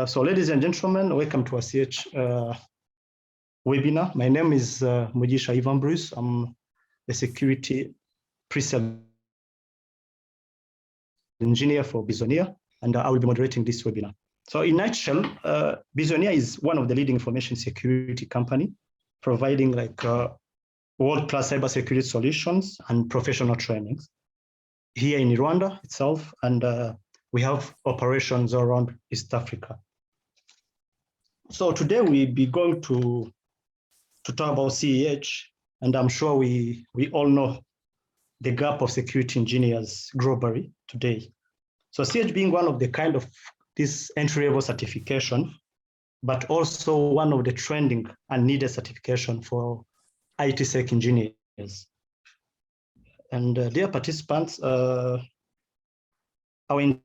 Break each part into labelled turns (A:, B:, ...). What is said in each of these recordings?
A: So ladies and gentlemen, welcome to our Ceh webinar. My name is Mujisha Ivan Bruce. I'm a security pre-sale engineer for Bizoneer, and I will be moderating this webinar. So in a nutshell, Bizoneer is one of the leading information security company, providing like world-class cybersecurity solutions and professional trainings here in Rwanda itself, and we have operations around East Africa. So today we'll be going to talk about CEH, and I'm sure we all know the gap of security engineers globally today. So CEH being one of the kind of this entry-level certification, but also one of the trending and needed certification for ITsec engineers. And dear participants, our engineer,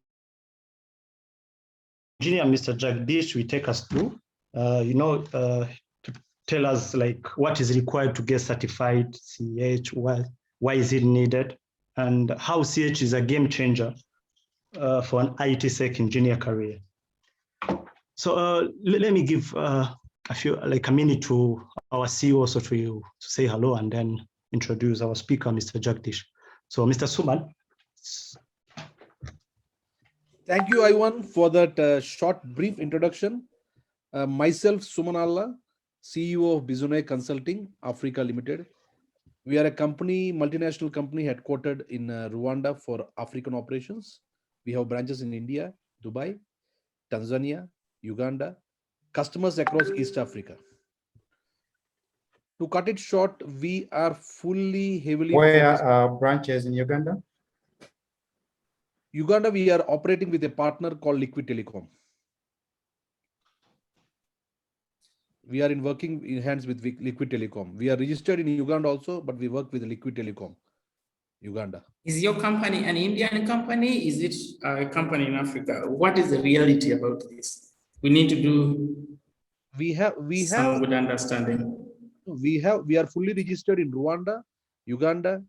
A: Mr. Jagdish, will take us through, to tell us like what is required to get certified CEH, why is it needed, and how CEH is a game changer for an ITsec engineer career. So let me give a minute to our CEO also to say hello and then introduce our speaker, Mr. Jagdish. So Mr. Suman.
B: Thank you, Ivan, for that short, brief introduction. Myself, Suman Allah, CEO of Bizoneer Consulting, Africa Limited. We are a company, multinational company headquartered in Rwanda for African operations. We have branches in India, Dubai, Tanzania, Uganda, customers across East Africa. To cut it short, we are heavily
C: Where branches in Uganda?
B: Uganda, we are operating with a partner called Liquid Telecom. We are working in hands with Liquid Telecom. We are registered in Uganda also, but we work with Liquid Telecom, Uganda.
D: Is your company an Indian company? Is it a company in Africa? What is the reality about this? We need to do some good understanding.
B: We are fully registered in Rwanda, Uganda,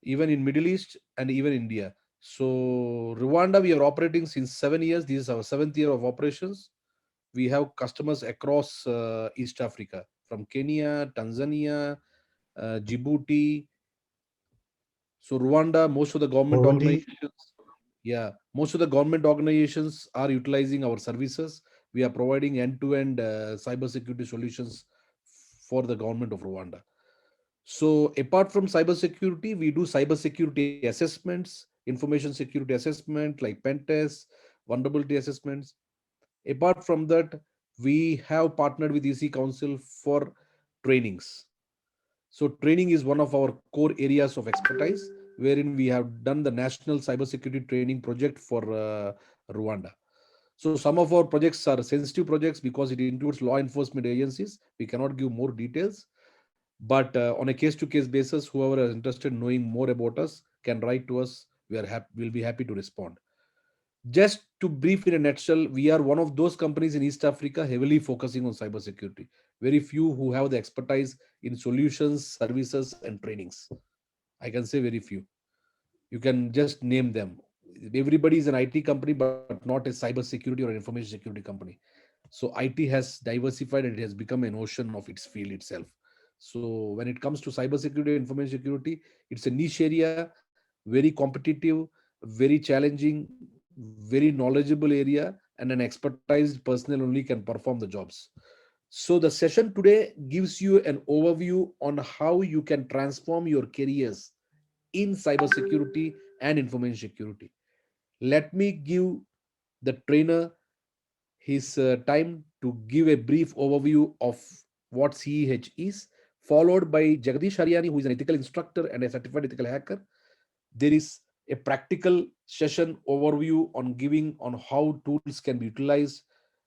B: even in Middle East and even India. So Rwanda, we are operating since 7 years. This is our 7th year of operations. We have customers across East Africa, from Kenya, Tanzania, Djibouti. So Rwanda, most of the government organizations are utilizing our services. We are providing end-to-end cybersecurity solutions for the government of Rwanda. So apart from cybersecurity, we do cybersecurity assessments, information security assessment like pen tests, vulnerability assessments. Apart from that, we have partnered with EC Council for trainings. So training is one of our core areas of expertise, wherein we have done the National Cybersecurity Training Project for Rwanda. So some of our projects are sensitive projects because it includes law enforcement agencies. We cannot give more details. But on a case-to-case basis, whoever is interested in knowing more about us can write to us. We'll be happy to respond. Just to brief in a nutshell, we are one of those companies in East Africa heavily focusing on cybersecurity. Very few who have the expertise in solutions, services, and trainings. I can say very few. You can just name them. Everybody is an IT company, but not a cybersecurity or information security company. So IT has diversified and it has become an ocean of its field itself. So when it comes to cybersecurity and information security, it's a niche area, very competitive, very challenging, very knowledgeable area, and an expertised personnel only can perform the jobs. So the session today gives you an overview on how you can transform your careers in cybersecurity and information security. Let me give the trainer his time to give a brief overview of what CEH is, followed by Jagdish Haryani, who is an ethical instructor and a certified ethical hacker. There is a practical session overview on how tools can be utilized,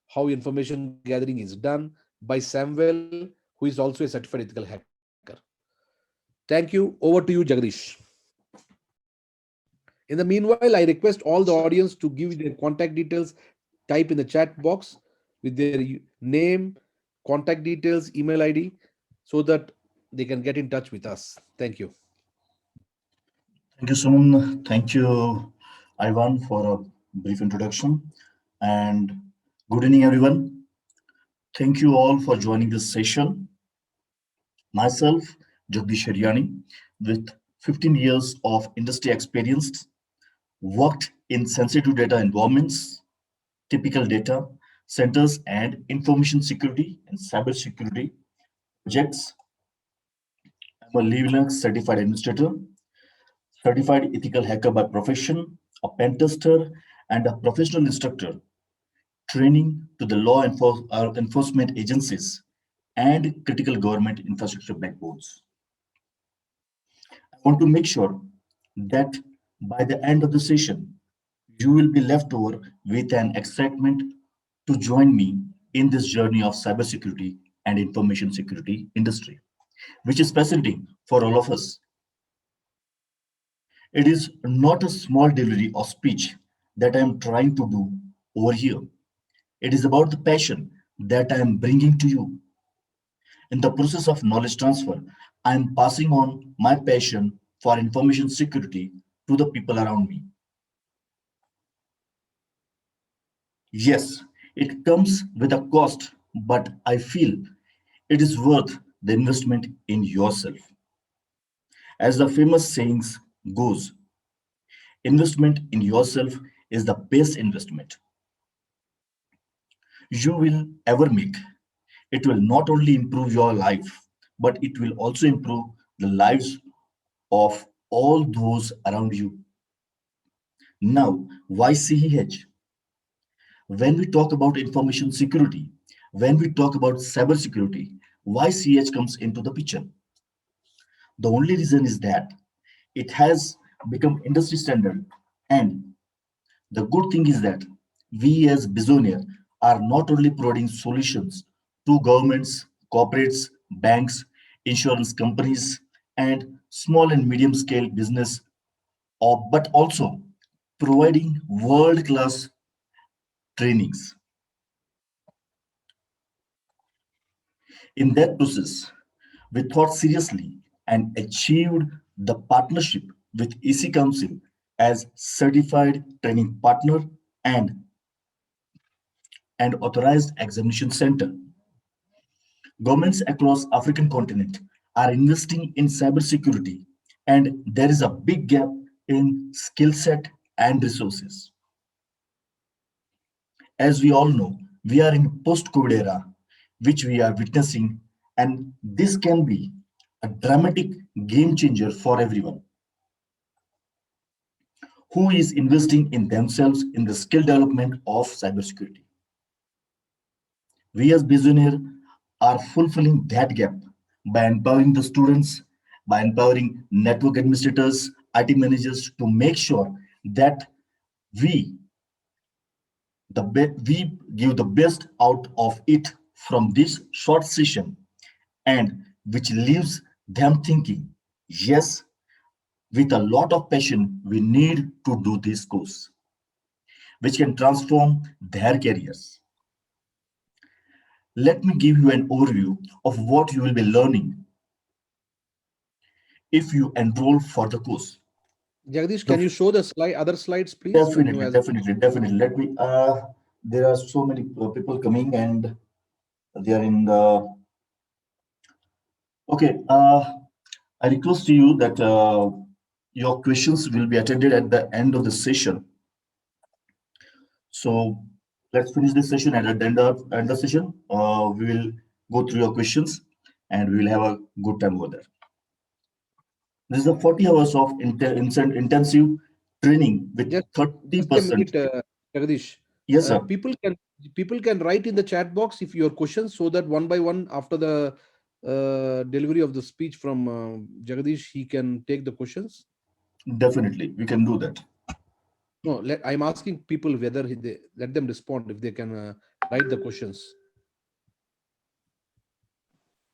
B: how information gathering is done by Samuel, who is also a certified ethical hacker. Thank you. Over to you, Jagdish. In the meanwhile, I request all the audience to give their contact details, type in the chat box with their name, contact details, email ID, so that they can get in touch with us. Thank you.
E: Thank you, Suman. Thank you, Ivan, for a brief introduction. And Good evening, everyone. Thank you all for joining this session. Myself, Jagdish Haryani, with 15 years of industry experience, worked in sensitive data environments, typical data centers, and information security and cyber security projects. I'm a Linux certified administrator, certified ethical hacker by profession, a pen tester, and a professional instructor training to the enforcement agencies and critical government infrastructure backbones. I want to make sure that by the end of the session, you will be left over with an excitement to join me in this journey of cybersecurity and information security industry, which is fascinating for all of us. It is not a small delivery or speech that I am trying to do over here. It is about the passion that I am bringing to you. In the process of knowledge transfer, I am passing on my passion for information security to the people around me. Yes, it comes with a cost, but I feel it is worth the investment in yourself. As the famous sayings goes, investment in yourself is the best investment you will ever make. It will not only improve your life, but it will also improve the lives of all those around you. Now, why CEH? When we talk about information security, when we talk about cyber security, why CH comes into the picture? The only reason is that it has become industry standard, and the good thing is that we as Bizoneer are not only providing solutions to governments, corporates, banks, insurance companies, and small and medium scale business, but also providing world-class trainings. In that process, we thought seriously and achieved the partnership with EC Council as certified training partner and authorized examination center. Governments across African continent are investing in cybersecurity, and there is a big gap in skill set and resources. As we all know, we are in post-COVID era, which we are witnessing, and this can be a dramatic game changer for everyone who is investing in themselves in the skill development of cybersecurity. We as Bizoneer are fulfilling that gap by empowering the students, by empowering network administrators, IT managers to make sure that we we give the best out of it from this short session, and which leaves them thinking, yes, with a lot of passion, we need to do this course, which can transform their careers. Let me give you an overview of what you will be learning if you enroll for the course.
B: Jagdish, can you show the other slides, please?
E: Definitely. Let me, there are so many people coming and they are in the, okay. I request to you that your questions will be attended at the end of the session. So let's finish this session, and at the end of the session, we will go through your questions and we will have a good time over there. This is a 40 hours of intensive training with 30%.
B: Jagdish.
E: Yes, sir.
B: People can write in the chat box if your questions, so that one by one after the delivery of the speech from Jagdish, he can take the questions.
E: Definitely, we can do that.
B: No, I'm asking people whether they let them respond if they can write the questions.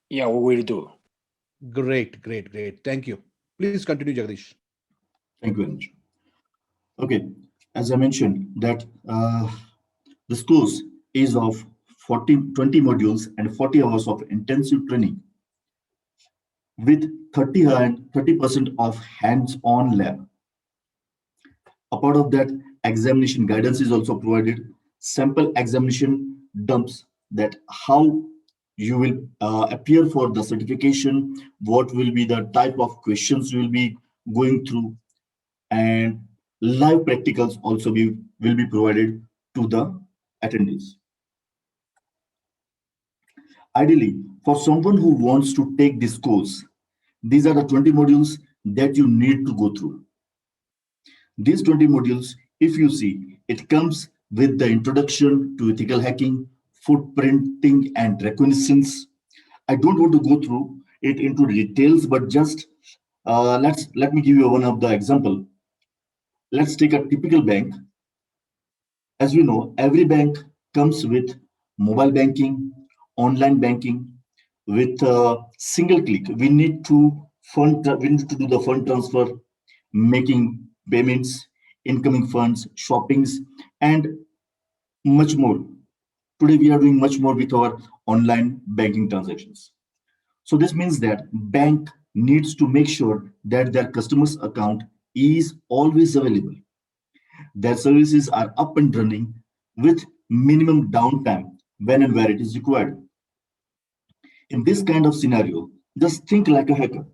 F: Yeah, we will do.
B: Great. Thank you. Please continue, Jagdish.
E: Thank you very much. Okay, as I mentioned that this course is of 20 modules and 40 hours of intensive training with 30% of hands-on lab. A part of that, examination guidance is also provided. sample examination dumps, that how you will appear for the certification, what will be the type of questions you will be going through, and live practicals also will be provided to the attendees. Ideally, for someone who wants to take this course, these are the 20 modules that you need to go through. These 20 modules, if you see, it comes with the introduction to ethical hacking, footprinting, and reconnaissance. I don't want to go through it into details, but just let me give you one of the example. Let's take a typical bank. As you know, every bank comes with mobile banking, online banking. With a single click, we need to do the fund transfer, making payments, incoming funds, shoppings, and much more. Today, we are doing much more with our online banking transactions. So this means that bank needs to make sure that their customer's account is always available. Their services are up and running with minimum downtime when and where it is required. In this kind of scenario, just think like a hacker.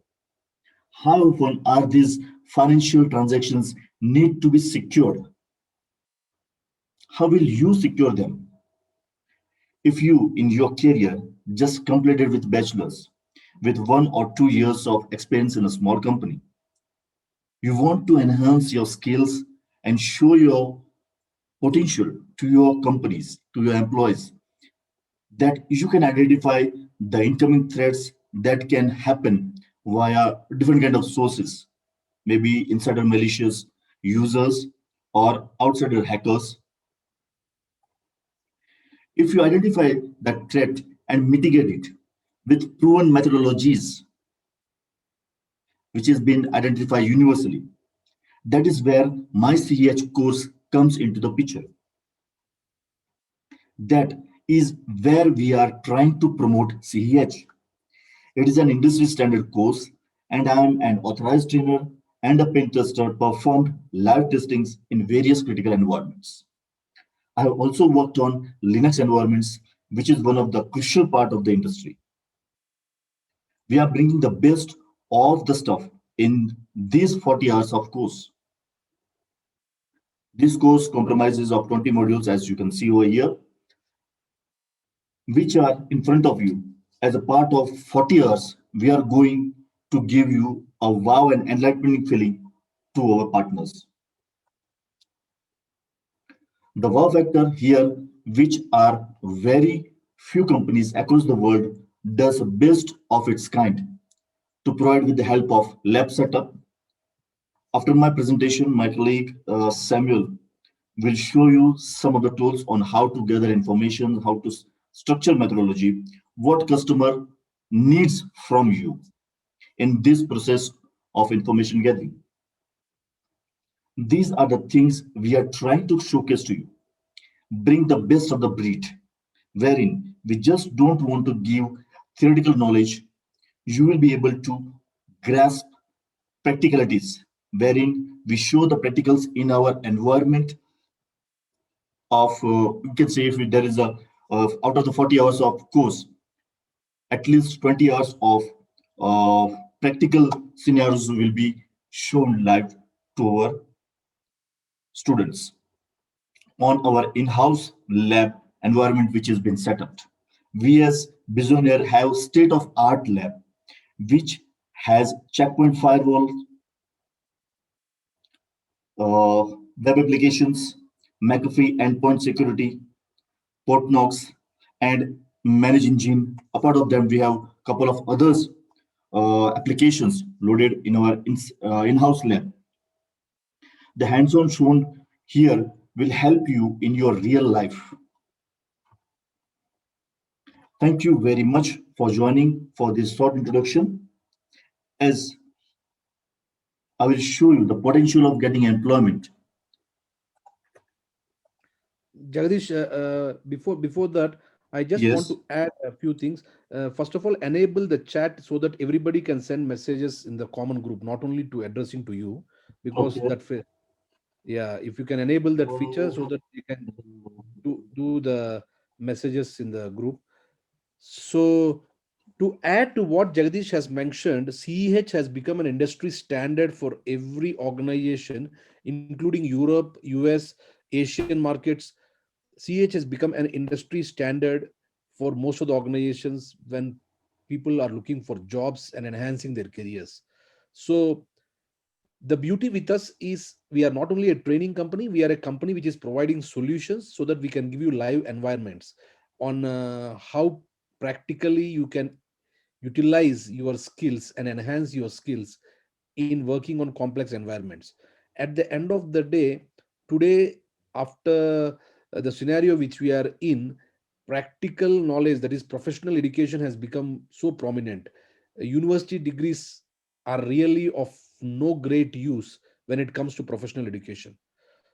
E: How often are these financial transactions need to be secured? How will you secure them? If you, in your career, just completed with bachelor's, with 1 or 2 years of experience in a small company, you want to enhance your skills and show your potential to your companies, to your employees, that you can identify the incoming threats that can happen via different kind of sources, maybe insider malicious users or outsider hackers. If you identify that threat and mitigate it with proven methodologies, which has been identified universally, that is where my CEH course comes into the picture. That is where we are trying to promote CEH. It is an industry standard course, and I am an authorized trainer and a pen tester performed live testings in various critical environments. I have also worked on Linux environments, which is one of the crucial part of the industry. We are bringing the best of the stuff in these 40 hours of course. This course comprises of 20 modules, as you can see over here, which are in front of you. As a part of 40 hours, we are going to give you a wow and enlightening feeling to our partners. The wow factor here, which are very few companies across the world, does the best of its kind to provide with the help of lab setup. After my presentation, my colleague Samuel will show you some of the tools on how to gather information, how to structure methodology, what customer needs from you in this process of information gathering. These are the things we are trying to showcase to you. Bring the best of the breed, wherein we just don't want to give theoretical knowledge. You will be able to grasp practicalities, wherein we show the practicals in our environment of, you can say, if there is a, out of the 40 hours of course, at least 20 hours of practical scenarios will be shown live to our students on our in-house lab environment, which has been set up. We as Bizoneer have state-of-art lab, which has checkpoint firewall, web applications, McAfee endpoint security, Portnox, and Manage Engine. Apart of them, we have a couple of others applications loaded in our in-house lab. The hands-on shown here will help you in your real life. Thank you very much for joining for this short introduction, as I will show you the potential of getting employment.
B: Jagdish, before that, I just want to add a few things. First of all, enable the chat so that everybody can send messages in the common group, not only to addressing to you, because that, yeah, if you can enable that feature so that you can do the messages in the group. So to add to what Jagdish has mentioned, CEH has become an industry standard for every organization, including Europe, US, Asian markets. CEH has become an industry standard for most of the organizations when people are looking for jobs and enhancing their careers. So the beauty with us is we are not only a training company, we are a company which is providing solutions so that we can give you live environments on how practically you can utilize your skills and enhance your skills in working on complex environments. At the end of the day, today, after the scenario which we are in, practical knowledge, that is professional education, has become so prominent. University degrees are really of no great use when it comes to professional education.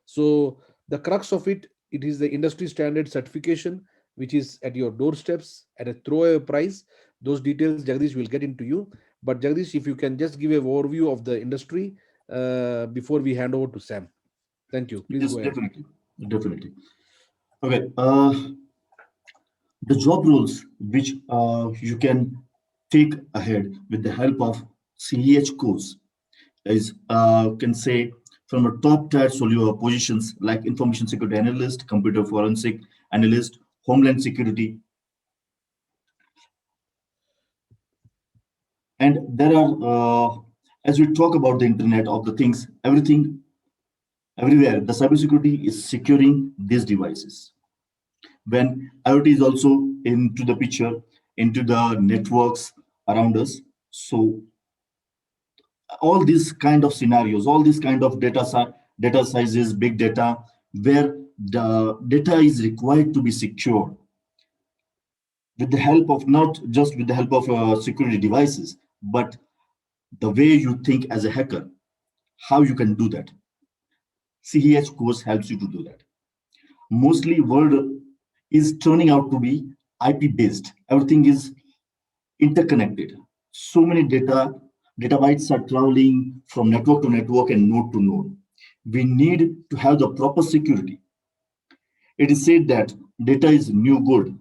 B: So the crux of it, it is the industry standard certification, which is at your doorsteps at a throwaway price. Those details, Jagdish, will get into you. But Jagdish, if you can just give an overview of the industry before we hand over to Sam. Thank you. Please
E: Yes,
B: go ahead.
E: definitely. Okay. The job roles which you can take ahead with the help of CEH course is can say from a top tier positions like information security analyst, computer forensic analyst, homeland security. And there are, as we talk about the internet of the things, everything, everywhere, the cybersecurity is securing these devices. When IoT is also into the picture, into the networks around us. So all these kind of scenarios, all these kind of data sizes, big data, where the data is required to be secure with the help of, not just with the help of security devices, but the way you think as a hacker, how you can do that. CEH course helps you to do that. Mostly world is turning out to be IP based. Everything is interconnected. So many data bytes are traveling from network to network and node to node. We need to have the proper security. It is said that data is new gold.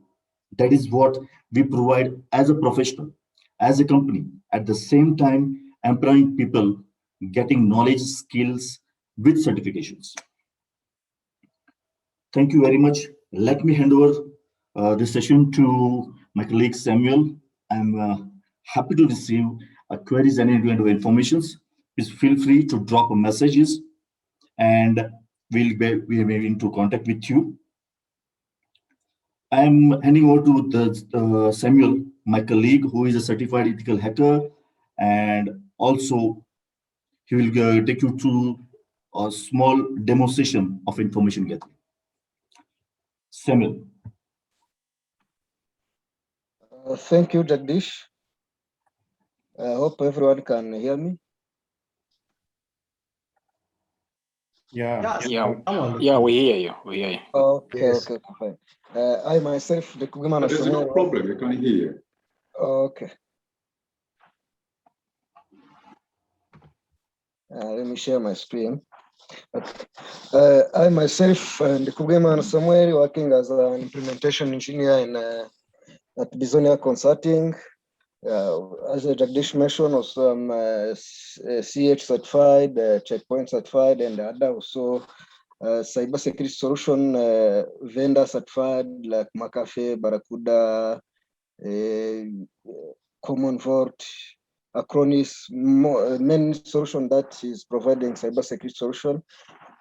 E: That is what we provide as a professional, as a company, at the same time empowering people, getting knowledge, skills with certifications. Thank you very much. Let me hand over this session to my colleague Samuel. I'm happy to receive queries and any kind of informations. Please feel free to drop messages and we'll be into contact with you. I'm handing over to the Samuel, my colleague, who is a certified ethical hacker, and also he will take you through a small demo session of information gathering. Samuel.
G: Thank you, Jagdish. I hope everyone can hear me.
C: Yeah.
F: Yeah, we hear you. We hear you.
G: Okay,
C: Yes.
G: okay, fine. I myself, the Kugimana
H: There's no problem. You can hear you.
G: Okay. Let me share my screen. Okay. I myself and Kugimana Samuel, working as an implementation engineer in at Bizoneer Consulting. As Jagdish mentioned, also I'm CH certified, checkpoint certified, and other also cybersecurity solution vendor certified like McAfee, Barracuda, Common Vault, Acronis, many solution that is providing cybersecurity solution.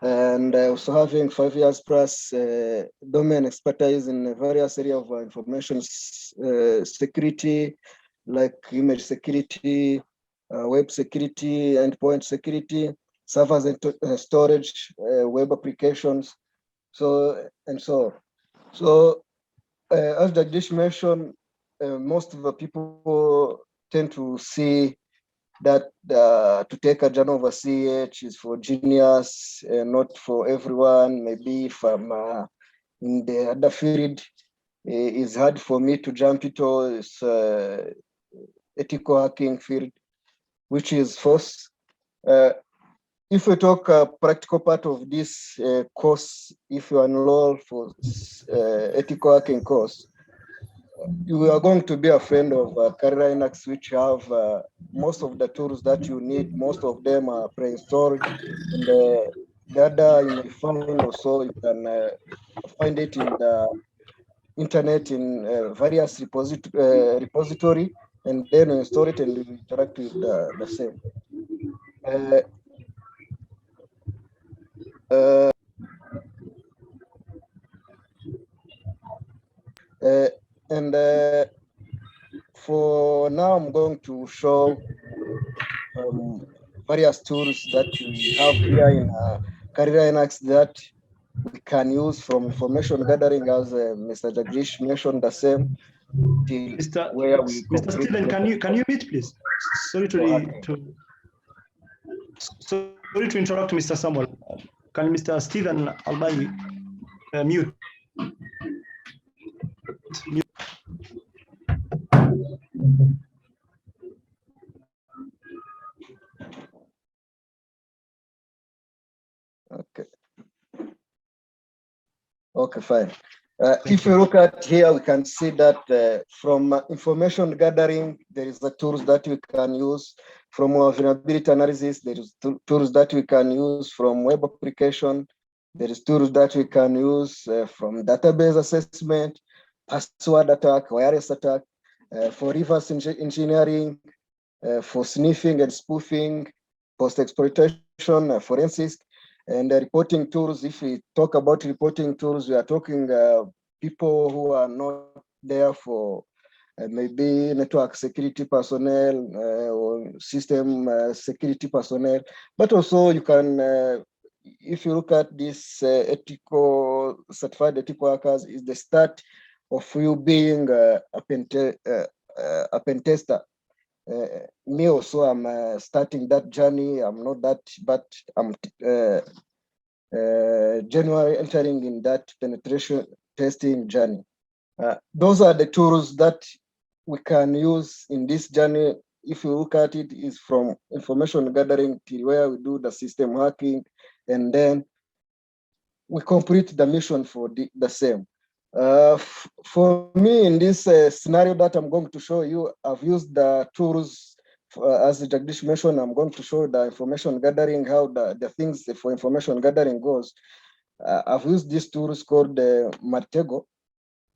G: And also having 5 years plus domain expertise in various areas of information security, like image security, web security, endpoint security, servers and storage, web applications, so and so. So as Jagdish mentioned, most of the people tend to see that to take a journal over CH is for genius, not for everyone. Maybe if I'm in the other field, it's hard for me to jump into this ethical hacking field, which is false. if we talk practical part of this course, if you enroll for ethical hacking course, you are going to be a friend of Carrera Linux, which have most of the tools that you need. Most of them are pre-installed, and the other you may find also you can find it in the internet in various repository, and then you install it and you interact with the same. And for now, I'm going to show various tools that we have here in Carrera Linux that we can use from information gathering, as Mr. Jagdish mentioned the same.
A: Mr. Stephen, can you meet, please? Sorry to interrupt, Mr. Samuel. Can Mr. Stephen Albani mute?
G: Okay, fine. If you look at here, we can see that from information gathering, there is the tools that we can use. From our vulnerability analysis, there is tools that we can use from web application. There is tools that we can use from database assessment, password attack, wireless attack, for reverse engineering, for sniffing and spoofing, post-exploitation, forensics. And reporting tools, if we talk about reporting tools, we are talking people who are not there for maybe network security personnel or system security personnel. But also you can, if you look at this certified ethical hackers, is the start of you being a pen tester. Me also, I'm starting that journey. I'm not that, but I'm January entering in that penetration testing journey. Those are the tools that we can use in this journey. If you look at it, is from information gathering to where we do the system hacking, and then we complete the mission for the same. For me, in this scenario that I'm going to show you, I've used the tools, as Jagdish mentioned. I'm going to show the information gathering, how the things for information gathering goes. I've used these tools called Martego.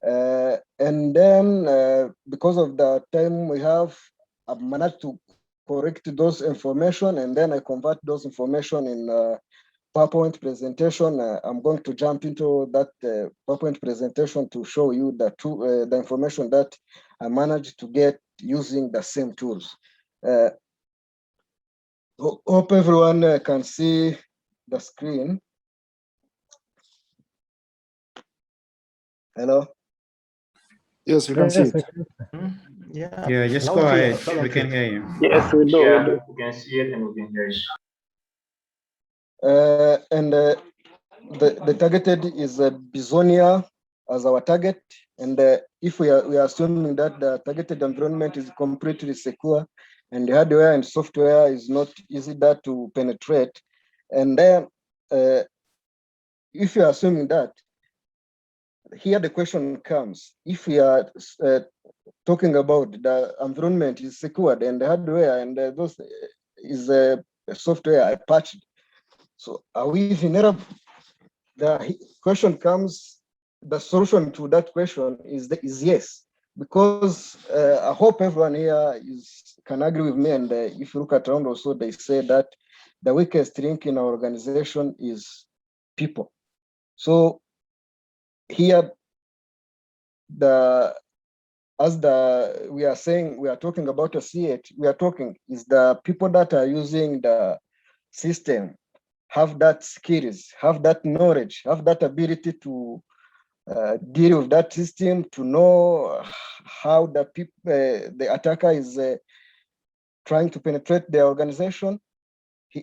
G: And then because of the time we have, I've managed to correct those information, and then I convert those information in PowerPoint presentation. I'm going to jump into that PowerPoint presentation to show you the information that I managed to get using the same tools. Hope everyone can see the screen. Hello?
C: Yes, we can see it.
A: Yeah,
C: just go ahead. We can hear you.
F: Yes, we do.
I: Yeah, we can see it and we can hear you.
G: And the targeted is Bizoneer as our target. And if we are assuming that the targeted environment is completely secure, and the hardware and software is not easy to penetrate, and then if you are assuming that, here the question comes: if we are talking about the environment is secured and the hardware and those is software patched, so are we vulnerable? The question comes, the solution to that question is yes, because I hope everyone here can agree with me. And if you look at around also, they say that the weakest link in our organization is people. So here, we are talking about a C8, we are talking is the people that are using the system have that skills, have that knowledge, have that ability to deal with that system, to know how the attacker is trying to penetrate their organization.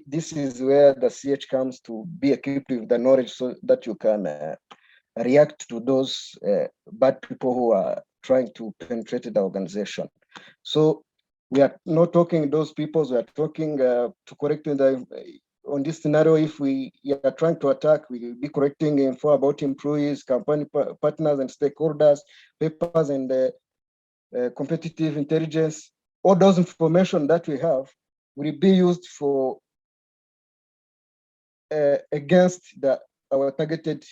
G: This is where the CH comes to be equipped with the knowledge so that you can react to those bad people who are trying to penetrate the organization. So we are not talking those people, we are talking to correct on this scenario, if we are trying to attack, we will be collecting info about employees, company partners and stakeholders, papers and competitive intelligence. All those information that we have will be used for against our targeted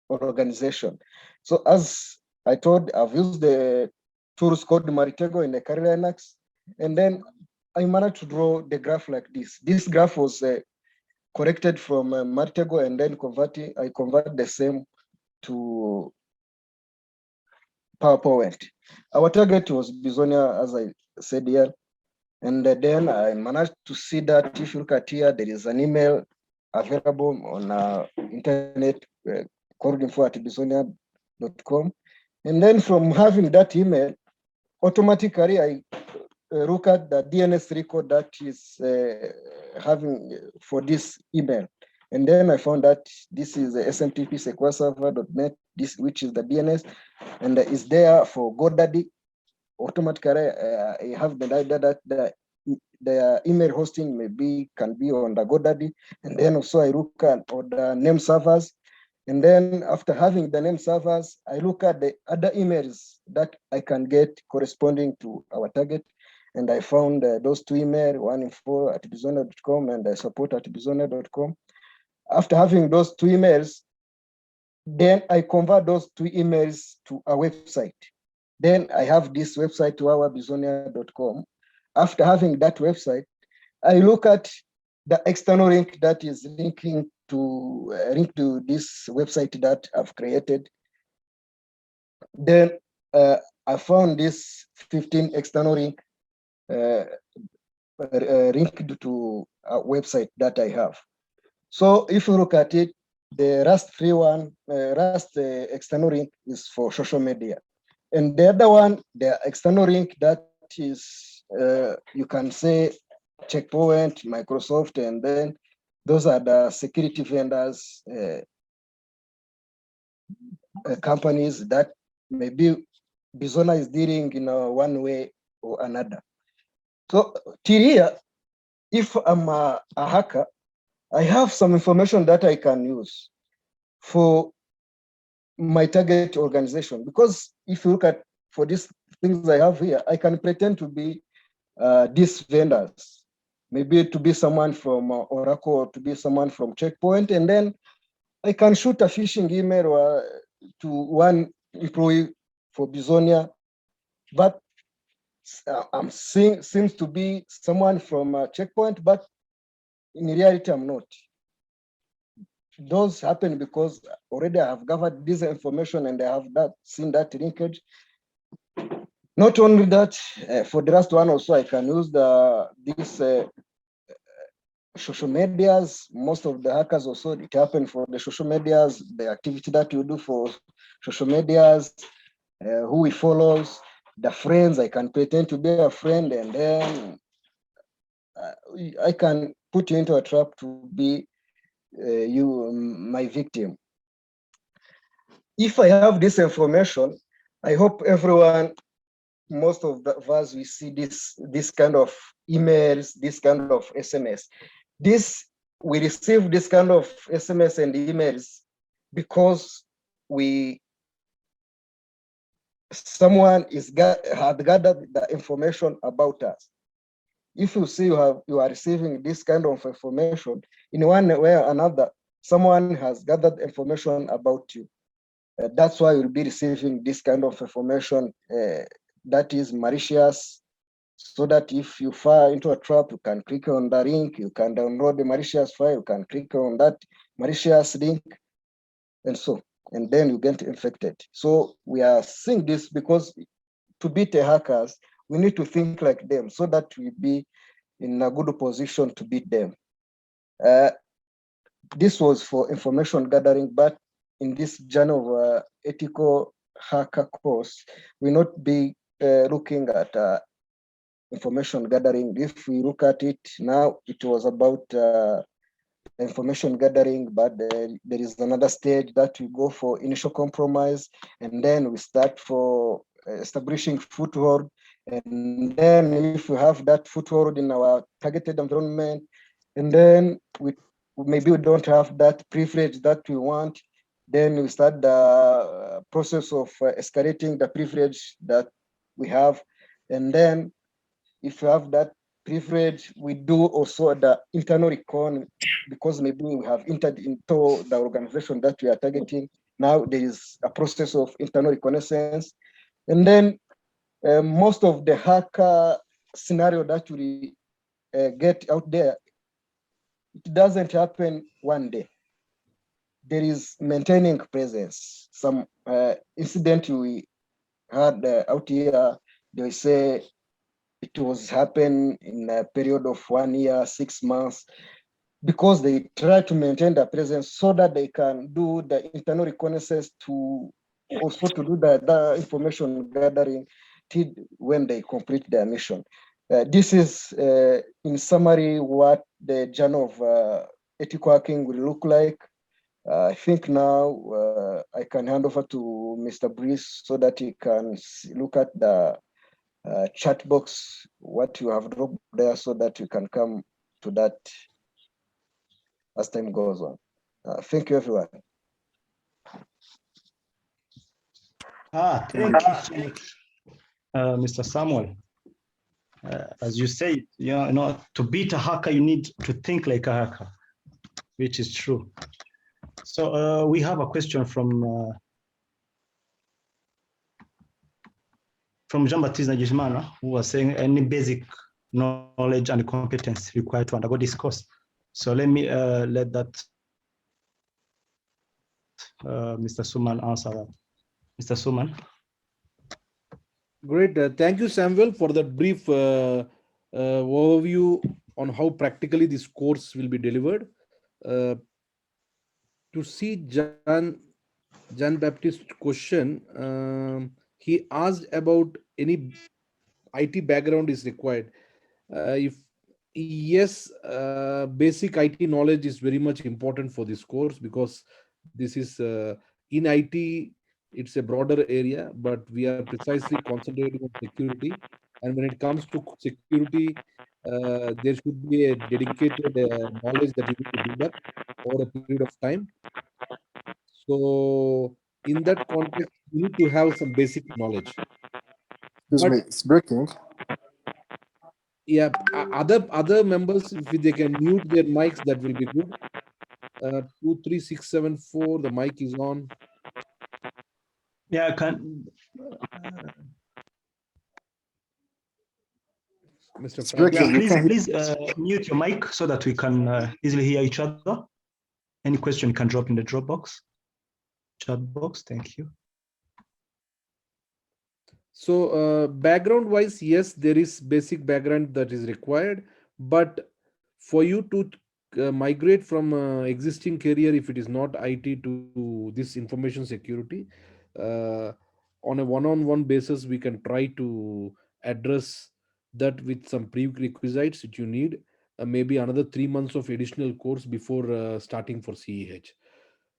G: organization. So as I told, I've used the tools called Maritego in the Carrier Linux, and then I managed to draw the graph like this. This graph was corrected from Maritego, and then I convert the same to PowerPoint. Our target was Bizoneer, as I said here, and then I managed to see that if you look at here, there is an email available on internet called info@bizoneer.com. And then from having that email, automatically I look at the DNS record that is having for this email. And then I found that this is the SMTP sequencerver.net, which is the DNS, and is there for GoDaddy. Automatically, I have the idea that the email hosting can be on the GoDaddy. And then also I look at the name servers. And then after having the name servers, I look at the other emails that I can get corresponding to our target. And I found those two emails, one info@bizoneer.com and support@bizoneer.com. After having those two emails, then I convert those two emails to a website. Then I have this website to our bizoneer.com. After having that website, I look at the external link that is linking to this website that I've created. Then I found this 15 external link linked to a website that I have. So if you look at it, the Rust free one, Rust external link is for social media. And the other one, the external link that is, you can say Checkpoint, Microsoft, and then those are the security vendors, companies that maybe Bizoneer is dealing in one way or another. So till here, if I'm a hacker, I have some information that I can use for my target organization. Because if you look at, for these things I have here, I can pretend to be these vendors, maybe to be someone from Oracle or to be someone from Checkpoint, and then I can shoot a phishing email to one employee for Bizoneer, but I'm seeing seems to be someone from Checkpoint, but in reality I'm not. Those happen because already I have gathered this information and I have seen that linkage. Not only that, for the last one also, I can use these social medias. Most of the hackers also, it happened for the social medias, the activity that you do for social medias, who we follows, the friends. I can pretend to be a friend, and then I can put you into a trap to be my victim. If I have this information, I hope everyone, most of us, we see this kind of emails, this kind of SMS. We receive this kind of SMS and emails because someone had gathered the information about us. If you see you are receiving this kind of information, in one way or another, someone has gathered information about you. That's why you'll be receiving this kind of information that is malicious, so that if you fall into a trap, you can click on the link, you can download the malicious file, you can click on that malicious link, and then you get infected. So we are seeing this because to beat the hackers, we need to think like them so that we be in a good position to beat them. This was for information gathering, but in this journey of ethical hacker course, we'll not be looking at information gathering. If we look at it now, it was about information gathering, but there is another stage that we go for initial compromise, and then we start for establishing foothold. And then if we have that foothold in our targeted environment, And then maybe we don't have that privilege that we want. Then we start the process of escalating the privilege that we have. And then if you have that privilege, we do also the internal recon, because maybe we have entered into the organization that we are targeting. Now there is a process of internal reconnaissance. And then most of the hacker scenario that we get out there, it doesn't happen one day. There is maintaining presence. Some incident we had out here, they say it was happen in a period of 1 year, 6 months, because they try to maintain the presence so that they can do the internal reconnaissance to also to do the information gathering till when they complete their mission. This is, in summary, what the journey of ethical hacking will look like. I think now I can hand over to Mr. Brice so that he can look at the chat box, what you have dropped there, so that we can come to that as time goes on. Thank you, everyone.
A: Thank you so much, Mr. Samuel. As you say, to beat a hacker, you need to think like a hacker, which is true. So we have a question from Jean-Baptiste Nagishimana, who was saying any basic knowledge and competence required to undergo this course. So let me let that Mr. Suman answer that. Mr. Suman.
B: Great. Thank you, Samuel, for that brief overview on how practically this course will be delivered. To see John Baptiste's question, he asked about any IT background is required. If yes, basic IT knowledge is very much important for this course, because this is in IT, it's a broader area, but we are precisely concentrating on security. And when it comes to security, there should be a dedicated knowledge that you need to build up over a period of time. So in that context, you need to have some basic knowledge.
C: Excuse me, it's breaking.
B: Yeah, other members, if they can mute their mics, that will be good. 23674, the mic is on.
A: Yeah, I can.
B: Mr.
A: Please mute your mic so that we can easily hear each other. Any question you can drop in the Dropbox chat box. Thank you.
B: So background wise, yes, there is basic background that is required, but for you to migrate from existing career, if it is not IT, to this information security, on a one-on-one basis, we can try to address that with some prerequisites that you need, maybe another 3 months of additional course before starting for CEH.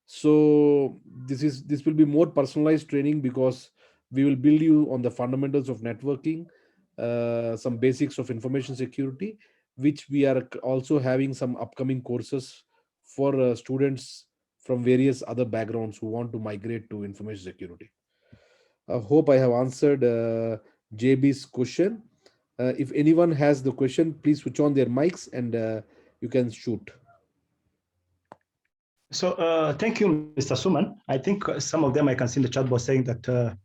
B: So this will be more personalized training, because we will build you on the fundamentals of networking, some basics of information security, which we are also having some upcoming courses for students from various other backgrounds who want to migrate to information security. I hope I have answered JB's question. If anyone has the question, please switch on their mics and you can shoot.
A: So thank you, Mr. Suman. I think some of them I can see in the chat box saying that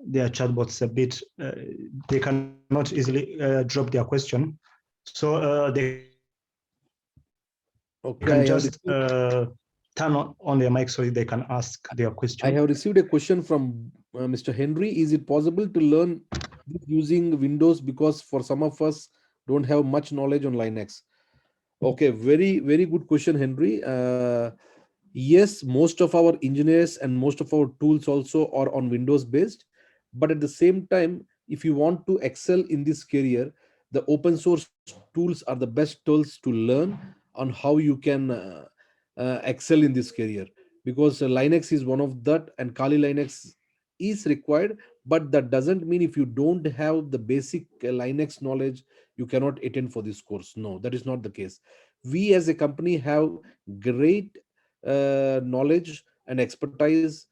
A: their chat box a bit, they cannot easily drop their question. So they can just turn on their mic so they can ask their question.
B: I have received a question from Mr. Henry. Is it possible to learn using Windows, because for some of us don't have much knowledge on Linux? Okay, very good question, Henry. Yes, most of our engineers and most of our tools also are on Windows based, but at the same time, if you want to excel in this career, the open source tools are the best tools to learn on how you can excel in this career, because Linux is one of that, and Kali Linux is required, but that doesn't mean if you don't have the basic Linux knowledge, you cannot attend for this course. No, that is not the case. We as a company have great knowledge and expertise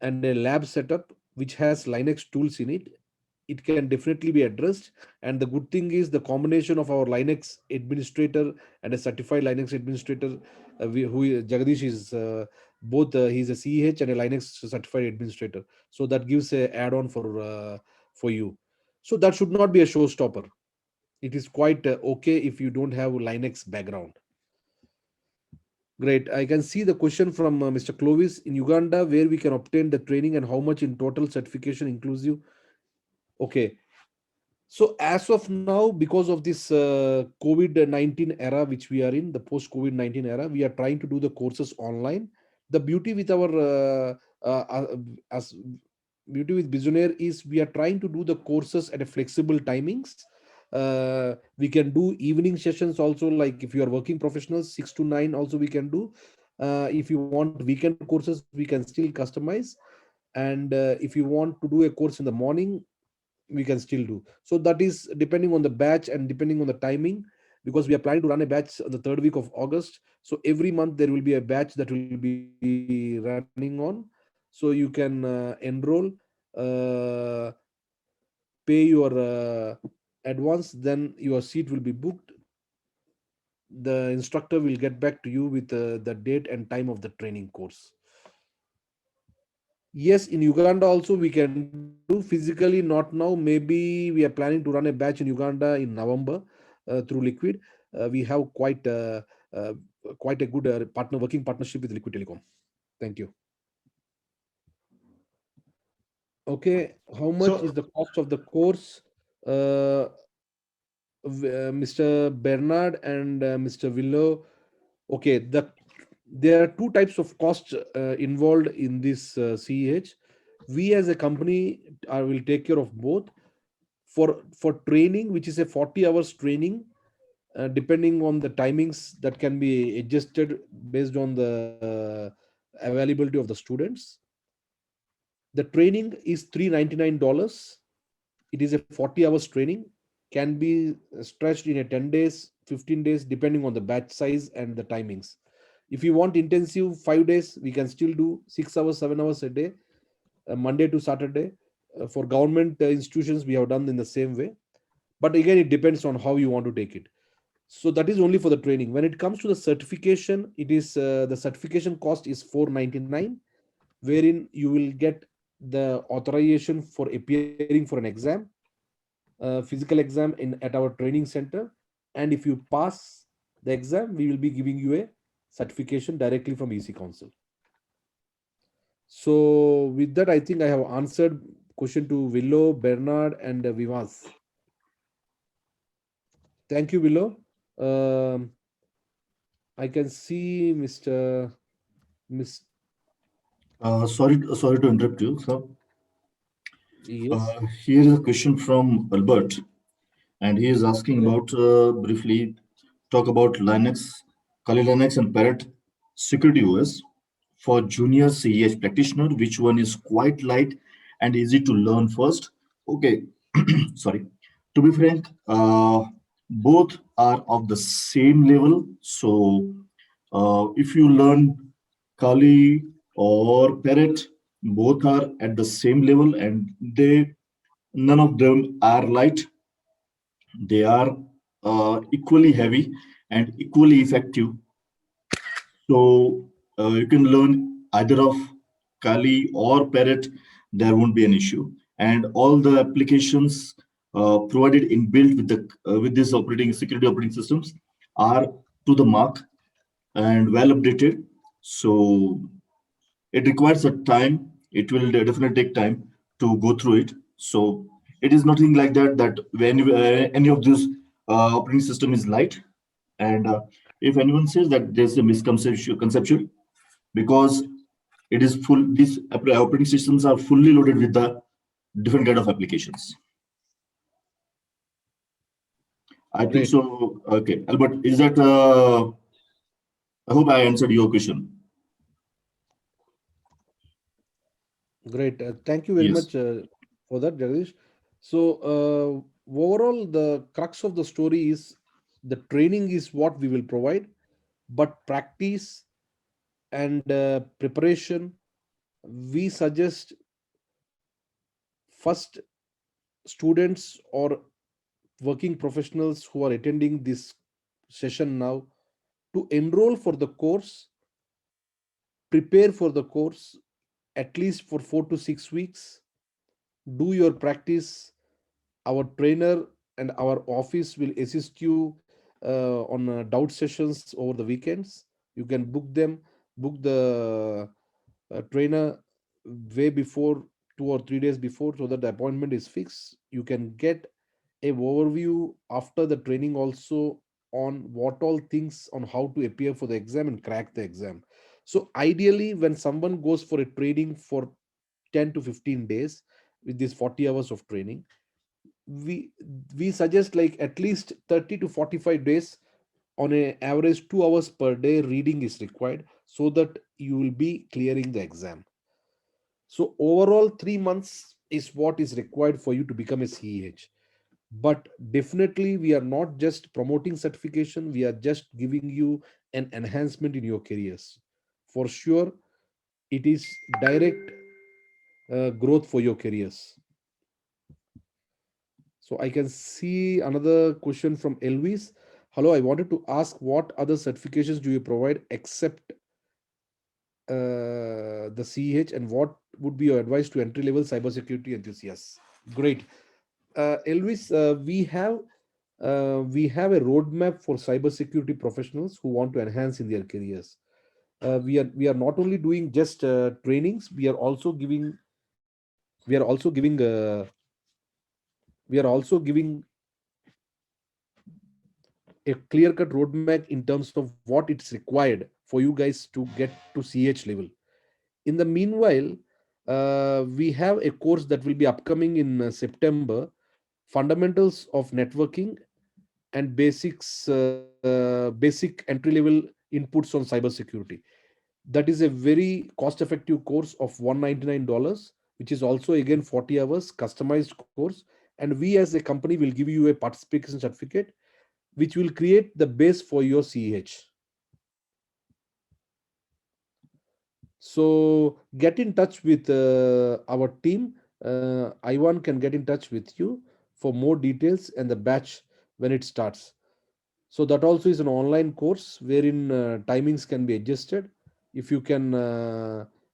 B: and a lab setup which has Linux tools in it. It can definitely be addressed. And the good thing is the combination of our Linux administrator and a certified Linux administrator, Jagadish is both, he's a CEH and a Linux certified administrator. So that gives a add-on for you. So that should not be a showstopper. It is quite okay if you don't have Linux background. Great. I can see the question from Mr. Clovis. In Uganda, where we can obtain the training and how much in total certification inclusive? Okay. So as of now, because of this COVID-19 era, which we are in, the post-COVID-19 era, we are trying to do the courses online. The beauty with our as beauty with Bizoneer is we are trying to do the courses at a flexible timings. We can do evening sessions also, like if you are working professionals, 6 to 9 also we can do. If you want weekend courses, we can still customize. And if you want to do a course in the morning, we can still do. So that is depending on the batch and depending on the timing, because we are planning to run a batch on the 3rd week of August. So every month there will be a batch that will be running on. So you can enroll, uh, pay your advance, then your seat will be booked. The instructor will get back to you with the date and time of the training course. Yes, in Uganda also we can do physically, not now. Maybe we are planning to run a batch in Uganda in November through Liquid. We have uh, quite a good working partnership with Liquid Telecom. Thank you. Okay, how much is the cost of the course? Mr. Bernard and Mr. Willow. Okay, there are two types of costs involved in this CEH. We as a company will take care of both. For training, which is a 40 hours training, depending on the timings that can be adjusted based on the availability of the students. The training is $399. It is a 40 hours training, can be stretched in a 10 days, 15 days, depending on the batch size and the timings. If you want intensive 5 days, we can still do 6 hours, 7 hours a day, Monday to Saturday. For government institutions, we have done in the same way. But again, it depends on how you want to take it. So that is only for the training. When it comes to the certification, it is the certification cost is $499, wherein you will get the authorization for appearing for an exam, physical exam at our training center. And if you pass the exam, we will be giving you a certification directly from EC Council. So with that, I think I have answered question to Willow, Bernard, and Vivas. Thank you, Willow. I can see Mr.
E: Sorry to interrupt you, sir.
B: Yes.
E: Here is a question from Albert, and he is asking about briefly talk about Linux, Kali Linux, and Parrot security OS for junior CEH practitioner. Which one is quite light and easy to learn first? Okay, sorry. To be frank, both are of the same level. So if you learn Kali or Parrot, both are at the same level, and none of them are light. They are equally heavy and equally effective. So you can learn either of Kali or Parrot. There won't be an issue, and all the applications provided inbuilt with this security operating systems are to the mark and well updated. So it requires a time. It will definitely take time to go through it. So it is nothing like that when any of this operating system is light. And if anyone says that there's a misconception, because it is full, these operating systems are fully loaded with the different kind of applications. I think so. Okay, Albert, is that I hope I answered your question.
B: Great. Thank you very much for that, Jagdish. So overall, the crux of the story is The training is what we will provide, but practice and preparation, we suggest first students or working professionals who are attending this session now to enroll for the course, prepare for the course at least for 4 to 6 weeks, do your practice. Our trainer and our office will assist you on doubt sessions over the weekends. You can book them, book the trainer way before, 2 or 3 days before, so that the appointment is fixed. You can get a overview after the training also on what all things on how to appear for the exam and crack the exam. So ideally, when someone goes for a training for 10 to 15 days with these 40 hours of training, we we suggest like at least 30 to 45 days on an average 2 hours per day reading is required, so that you will be clearing the exam. So overall 3 months is what is required for you to become a CEH. But definitely we are not just promoting certification, we are just giving you an enhancement in your careers. For sure, it is direct growth for your careers. So I can see another question from Elvis. Hello, I wanted to ask, what other certifications do you provide except the CEH, and what would be your advice to entry-level cybersecurity enthusiasts? Great. Elvis, we have a roadmap for cybersecurity professionals who want to enhance in their careers. We are not only doing just trainings, we are also giving a clear-cut roadmap in terms of what it's required for you guys to get to CH level. In the meanwhile, we have a course that will be upcoming in September, Fundamentals of Networking and basic entry-level inputs on cybersecurity. That is a very cost-effective course of $199, which is also again 40 hours customized course. And we as a company will give you a participation certificate, which will create the base for your CEH. So get in touch with our team. Ivan can get in touch with you for more details and the batch when it starts. So that also is an online course wherein timings can be adjusted. If you can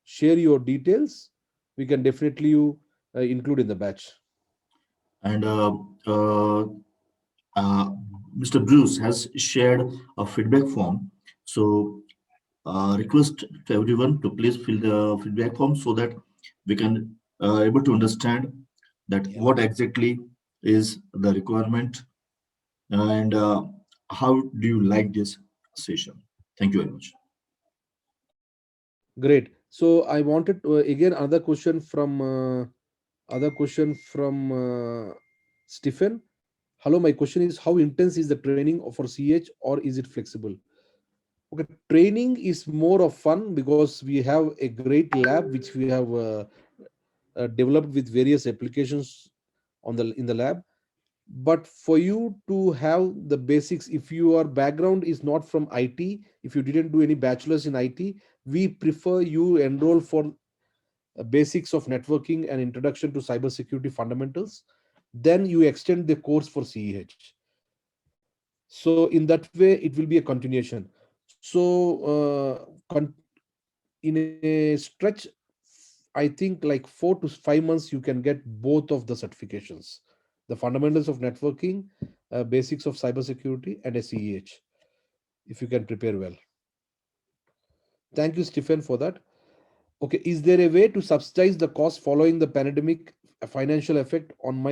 B: share your details, we can definitely include in the batch.
E: And Mr. Bruce has shared a feedback form. So request to everyone to please fill the feedback form so that we can able to understand that what exactly is the requirement and how do you like this session. Thank you very much.
B: Great. So I wanted to, again other question from Stephen. Hello, my question is, how intense is the training for CH, or is it flexible? Okay, training is more of fun because we have a great lab which we have developed with various applications in the lab. But for you to have the basics, if your background is not from IT, if you didn't do any bachelor's in IT, we prefer you enroll for basics of networking and introduction to cybersecurity fundamentals. Then you extend the course for CEH. So in that way, it will be a continuation. So in a stretch, I think like 4 to 5 months, you can get both of the certifications: the fundamentals of networking, basics of cybersecurity, and a CEH, if you can prepare well. Thank you, Stephen, for that. Okay, is there a way to subsidize the cost following the pandemic financial effect on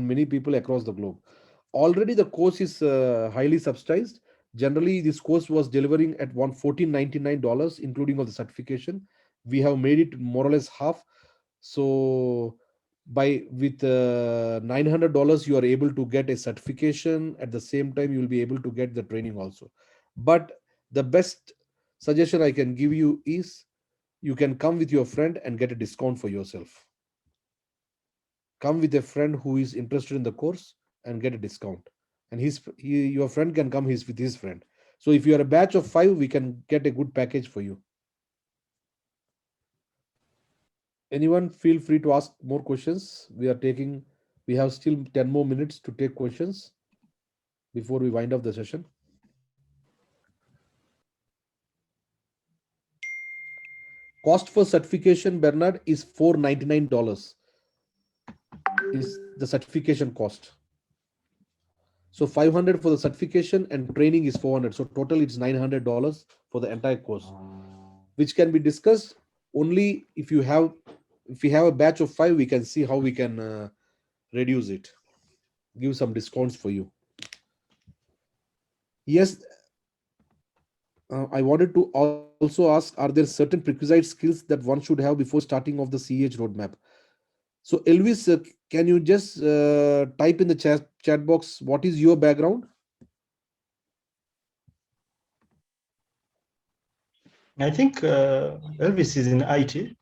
B: many people across the globe? Already the course is highly subsidized. Generally, this course was delivering at $1,499, including all the certification. We have made it more or less half. So with $900, you are able to get a certification. At the same time, you will be able to get the training also. But the best suggestion I can give you is, you can come with your friend and get a discount for yourself. Come with a friend who is interested in the course and get a discount. and your friend can come with his friend. So if you are a batch of 5, we can get a good package for you. Anyone feel free to ask more questions. We have still 10 more minutes to take questions before we wind up the session. Cost for certification, Bernard, is $499 is the certification cost. So $500 for the certification and training is $400. So total it's $900 for the entire course, which can be discussed only if we have a batch of 5. We can see how we can reduce it, give some discounts for you. Yes, I wanted to also ask, are there certain prerequisite skills that one should have before starting off the CEH roadmap? So Elvis, can you just type in the chat box, what is your background?
A: I think Elvis is in IT.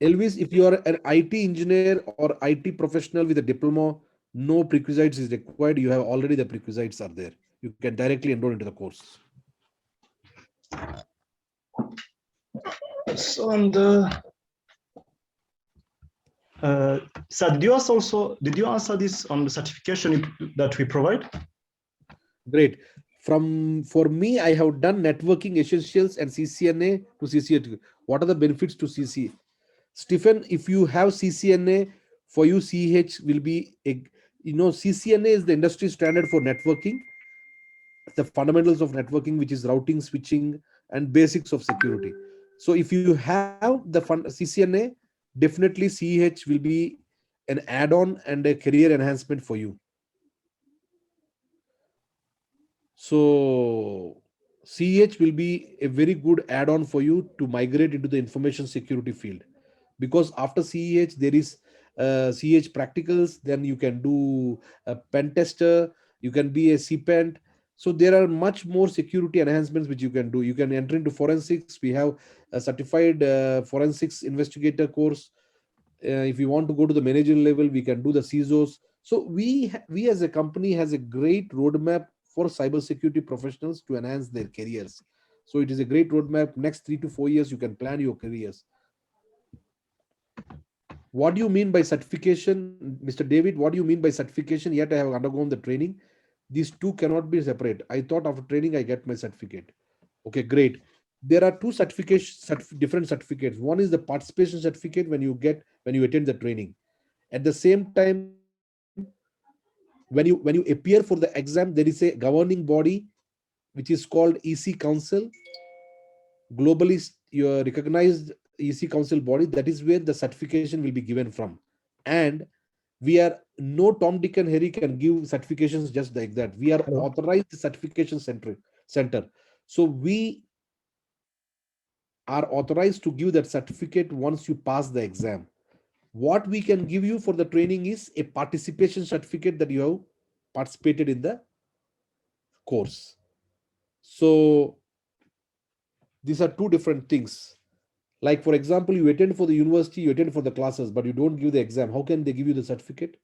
B: Elvis, if you are an IT engineer or IT professional with a diploma, no prerequisites is required. You have already the prerequisites are there. You can directly enroll into the course.
A: So on the so did you answer this on the certification that we provide?
B: Great. For me, I have done networking essentials and CCNA to CCNA. What are the benefits to CC? Stephen, if you have CCNA, for you CH will be CCNA is the industry standard for networking, the fundamentals of networking, which is routing, switching, and basics of security. So if you have the CCNA, definitely CH will be an add-on and a career enhancement for you. So CH will be a very good add-on for you to migrate into the information security field, because after CEH there is CH practicals, then you can do a pen tester, you can be a CPENT. So there are much more security enhancements which you can do. You can enter into forensics. We have a certified forensics investigator course. If you want to go to the managerial level, we can do the CISOs. So we as a company has a great roadmap for cybersecurity professionals to enhance their careers. So it is a great roadmap. Next 3 to 4 years, you can plan your careers. What do you mean by certification, Mr. David? What do you mean by certification? Yet I have undergone the training. These two cannot be separate. I thought after training, I get my certificate. Okay, great. There are two different certificates. One is the participation certificate when you attend the training. At the same time, when you appear for the exam, there is a governing body which is called EC Council, globally recognized EC Council body. That is where the certification will be given from. And we are no Tom, Dick, and Harry can give certifications just like that. We are authorized certification center. So we are authorized to give that certificate once you pass the exam. What we can give you for the training is a participation certificate that you have participated in the course. So these are two different things. Like, for example, you attend for the university, you attend for the classes, but you don't give the exam. How can they give you the certificate?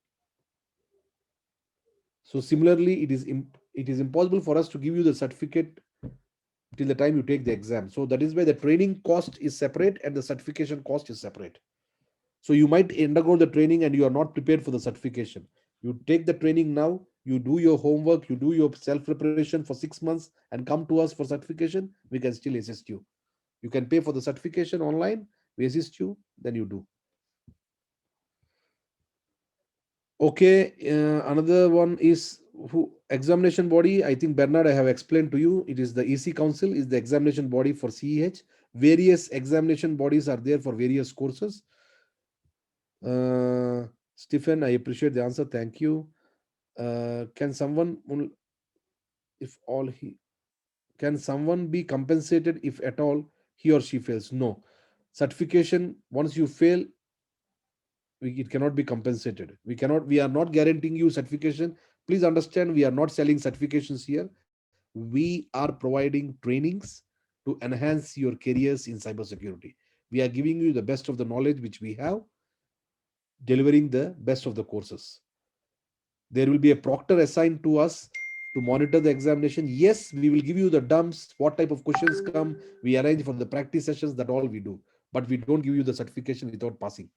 B: So similarly, it is impossible for us to give you the certificate till the time you take the exam. So that is why the training cost is separate and the certification cost is separate. So you might undergo the training and you are not prepared for the certification. You take the training now, you do your homework, you do your self-preparation for 6 months and come to us for certification, we can still assist you. You can pay for the certification online, we assist you, then you do. Okay, another one is examination body. I think Bernard, I have explained to you. It is the EC Council is the examination body for CEH. Various examination bodies are there for various courses. Stephen, I appreciate the answer. Thank you. Can someone be compensated if at all he or she fails? No. Certification, once you fail, it cannot be compensated. We are not guaranteeing you certification. Please understand, we are not selling certifications here. We are providing trainings to enhance your careers in cybersecurity. We are giving you the best of the knowledge which we have, delivering the best of the courses. There will be a proctor assigned to us to monitor the examination. Yes, we will give you the dumps, what type of questions come. We arrange for the practice sessions, that all we do. But we don't give you the certification without passing.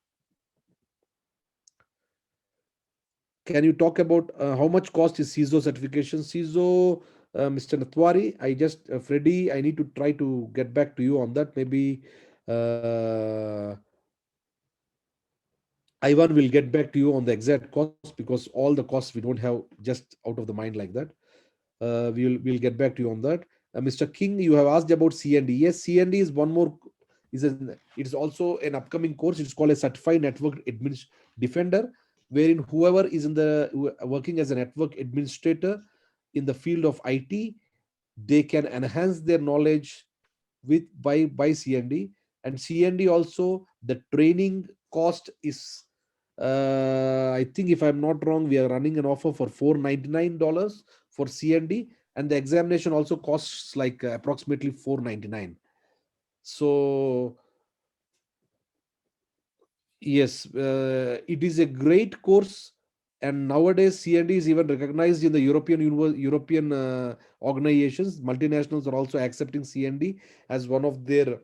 B: Can you talk about how much cost is CISO certification? CISO, Mr. Natwari, I just, Freddie, I need to try to get back to you on that. Maybe Ivan will get back to you on the exact cost, because all the costs we don't have just out of the mind like that. We'll get back to you on that. Mr. King, you have asked about CND. Yes, CND is one more. It's also an upcoming course. It's called a Certified Network Defender, wherein whoever is working as a network administrator in the field of IT, they can enhance their knowledge by CND. And CND also, the training cost is, I think if I'm not wrong, we are running an offer for $499 for CND, and the examination also costs like approximately $499. So yes, it is a great course, and nowadays CND is even recognized in the European organizations. Multinationals are also accepting CND as one of their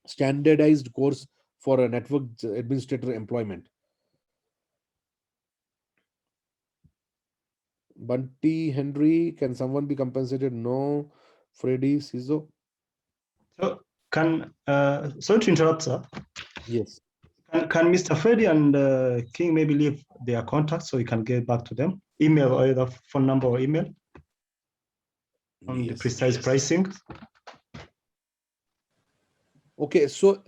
B: standardized course for a network administrator employment. Bunty, Henry, can someone be compensated? No. Freddy, CISO.
A: So sorry to interrupt, sir.
B: Yes.
A: Can Mr. Freddy and King maybe leave their contacts so we can get back to them? Email or either phone number or email on the precise pricing.
B: Okay, so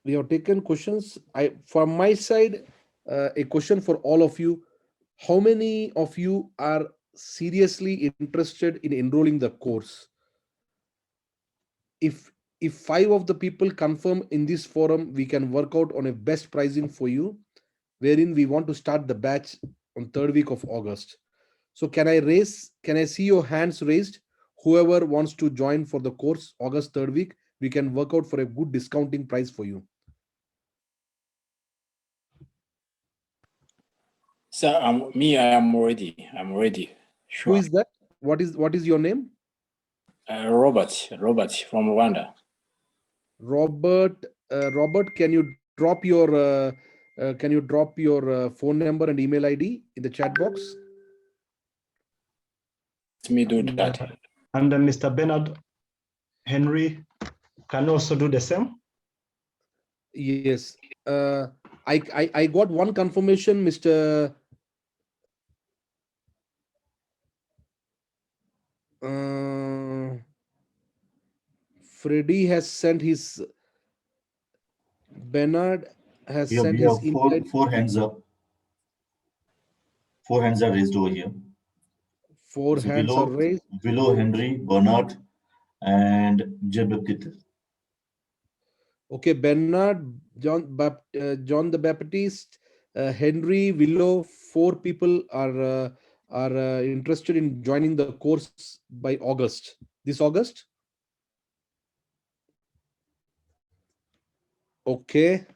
B: we have taken questions. From my side, a question for all of you. How many of you are seriously interested in enrolling the course? If 5 of the people confirm in this forum, we can work out on a best pricing for you, wherein we want to start the batch on 3rd week of August. So can I see your hands raised? Whoever wants to join for the course August 3rd week, we can work out for a good discounting price for you.
F: Sir, I am ready. I'm ready. Sure.
B: Who is that? What is your name?
F: Robert from Rwanda.
B: Robert, can you drop your phone number and email ID in the chat box?
F: Let me do that.
A: And then Mr. Bernard Henry can also do the same.
B: Yes. I got one confirmation, Mr. Freddy has sent his. Bernard has sent
E: We
B: his
E: have
B: email.
E: four hands up. 4 hands are raised over here.
B: 4 hands are raised.
E: Below Henry, Bernard, and Jebekit.
B: Okay, Bernard, John the Baptist, Henry, Willow, 4 people are interested in joining the course by August. This August? Okay,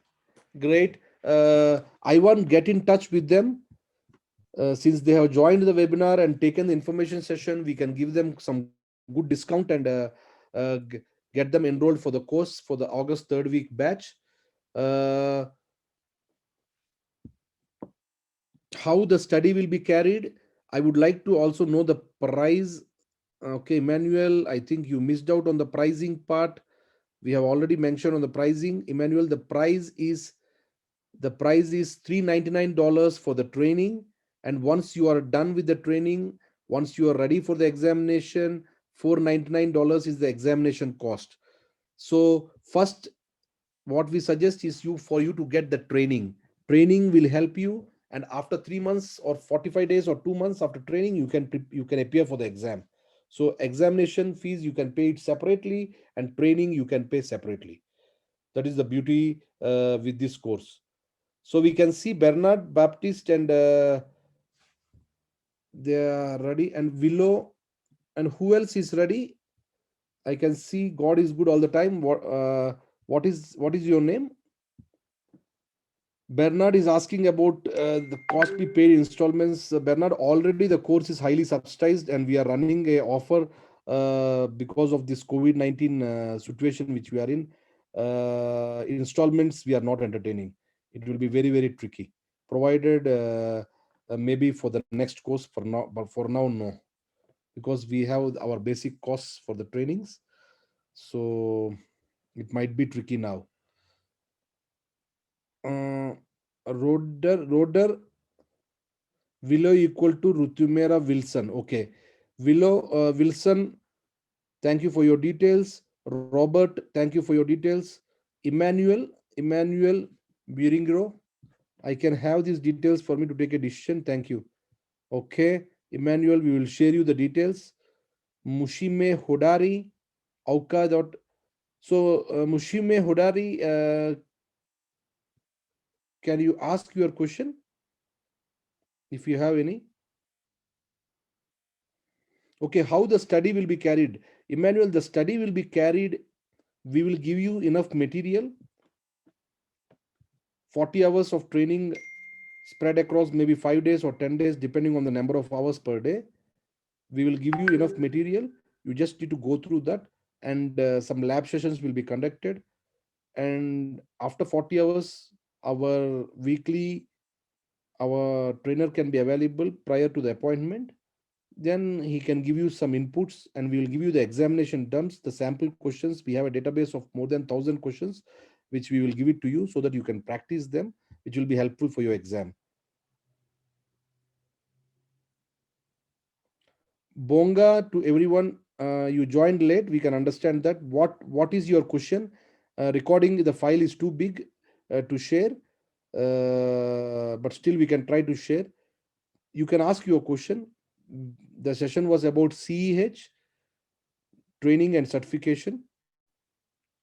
B: great. Ivan, get in touch with them. Since they have joined the webinar and taken the information session, we can give them some good discount and get them enrolled for the course for the August 3rd week batch. How the study will be carried, I would like to also know the price. Okay, Emmanuel, I think you missed out on the pricing part. We have already mentioned on the pricing. Emmanuel, the price is $399 for the training. And once you are done with the training, once you are ready for the examination, $499 is the examination cost. So first, what we suggest is for you to get the training. Training will help you, and after 3 months or 45 days or 2 months after training, you can appear for the exam. So examination fees you can pay it separately, and training you can pay separately. That is the beauty with this course. So we can see Bernard, Baptist, and they are ready, and Willow, and who else is ready? I can see God is good all the time. What is your name? Bernard is asking about the cost we paid installments. Bernard, already the course is highly subsidized and we are running a offer because of this COVID-19 situation which we are in. Installments we are not entertaining. It will be very, very tricky. Provided maybe for the next course for now, but for now, no. Because we have our basic costs for the trainings. So it might be tricky now. Roder Willow equal to Rutumera Wilson. Okay. Willow Wilson, thank you for your details. Robert, thank you for your details. Emmanuel Buringro, I can have these details for me to take a decision. Thank you. Okay. Emmanuel, we will share you the details. Mushime Hodari, Auka. So, Mushime Hodari, can you ask your question if you have any? Okay, how the study will be carried? Emmanuel, the study will be carried. We will give you enough material, 40 hours of training spread across maybe 5 days or 10 days, depending on the number of hours per day. We will give you enough material. You just need to go through that, and some lab sessions will be conducted. And after 40 hours, our trainer can be available prior to the appointment. Then he can give you some inputs and we will give you the examination dumps, the sample questions. We have a database of more than 1,000 questions, which we will give it to you so that you can practice them, which will be helpful for your exam. Bonga, to everyone, you joined late. We can understand that. What is your question? Recording the file is too big to share, but still we can try to share. You can ask your question. The session was about CEH, training and certification.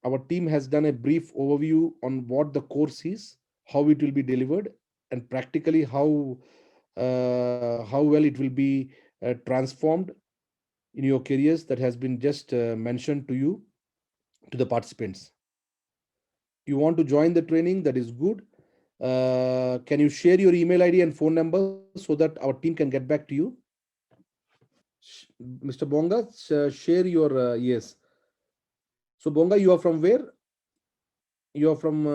B: Our team has done a brief overview on what the course is, how it will be delivered, and practically how well it will be transformed in your careers. That has been just mentioned to you, to the participants. You want to join the training? That is good. Can you share your email ID and phone number so that our team can get back to you? Mr. Bonga, share your yes. So Bonga, you are from where? You are from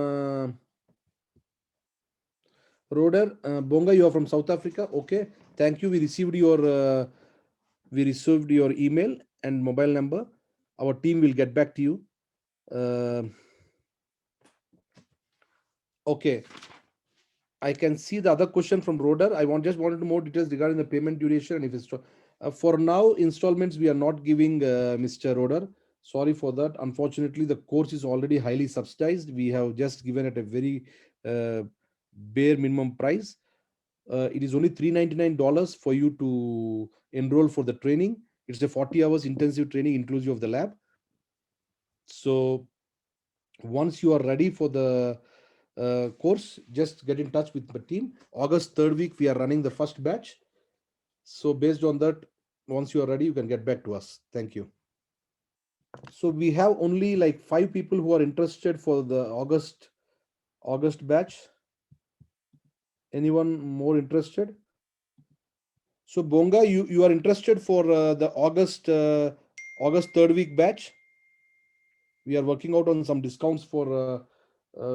B: Roder. Bonga, you are from South Africa. Okay, thank you. We received your email and mobile number. Our team will get back to you. Okay. I can see the other question from Roder. I just wanted more details regarding the payment duration and if it's for now installments we are not giving, Mr. Roder. Sorry for that. Unfortunately, the course is already highly subsidized. We have just given it a very bare minimum price. It is only $399 for you to enroll for the training. It's a 40 hours intensive training inclusive of the lab. So once you are ready for the course, just get in touch with the team. August 3rd week, we are running the first batch. So based on that, once you are ready, you can get back to us. Thank you. So we have only like 5 people who are interested for the August batch. Anyone more interested? So Bonga, you are interested for the August 3rd week batch? We are working out on some discounts for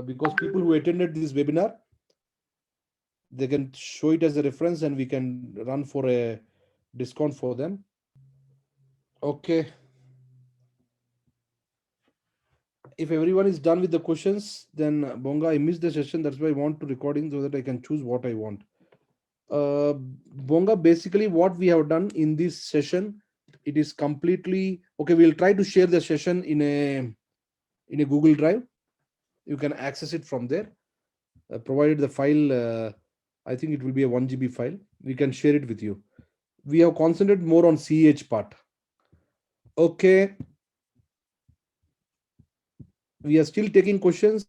B: because people who attended this webinar, they can show it as a reference and we can run for a discount for them. Okay. If everyone is done with the questions, then Bonga, I missed the session. That's why I want to recording so that I can choose what I want. Bonga, basically what we have done in this session, it is completely okay. We'll try to share the session in a Google Drive. You can access it from there, provided the file. I think it will be a 1 GB file. We can share it with you. We have concentrated more on CH part. Okay. We are still taking questions.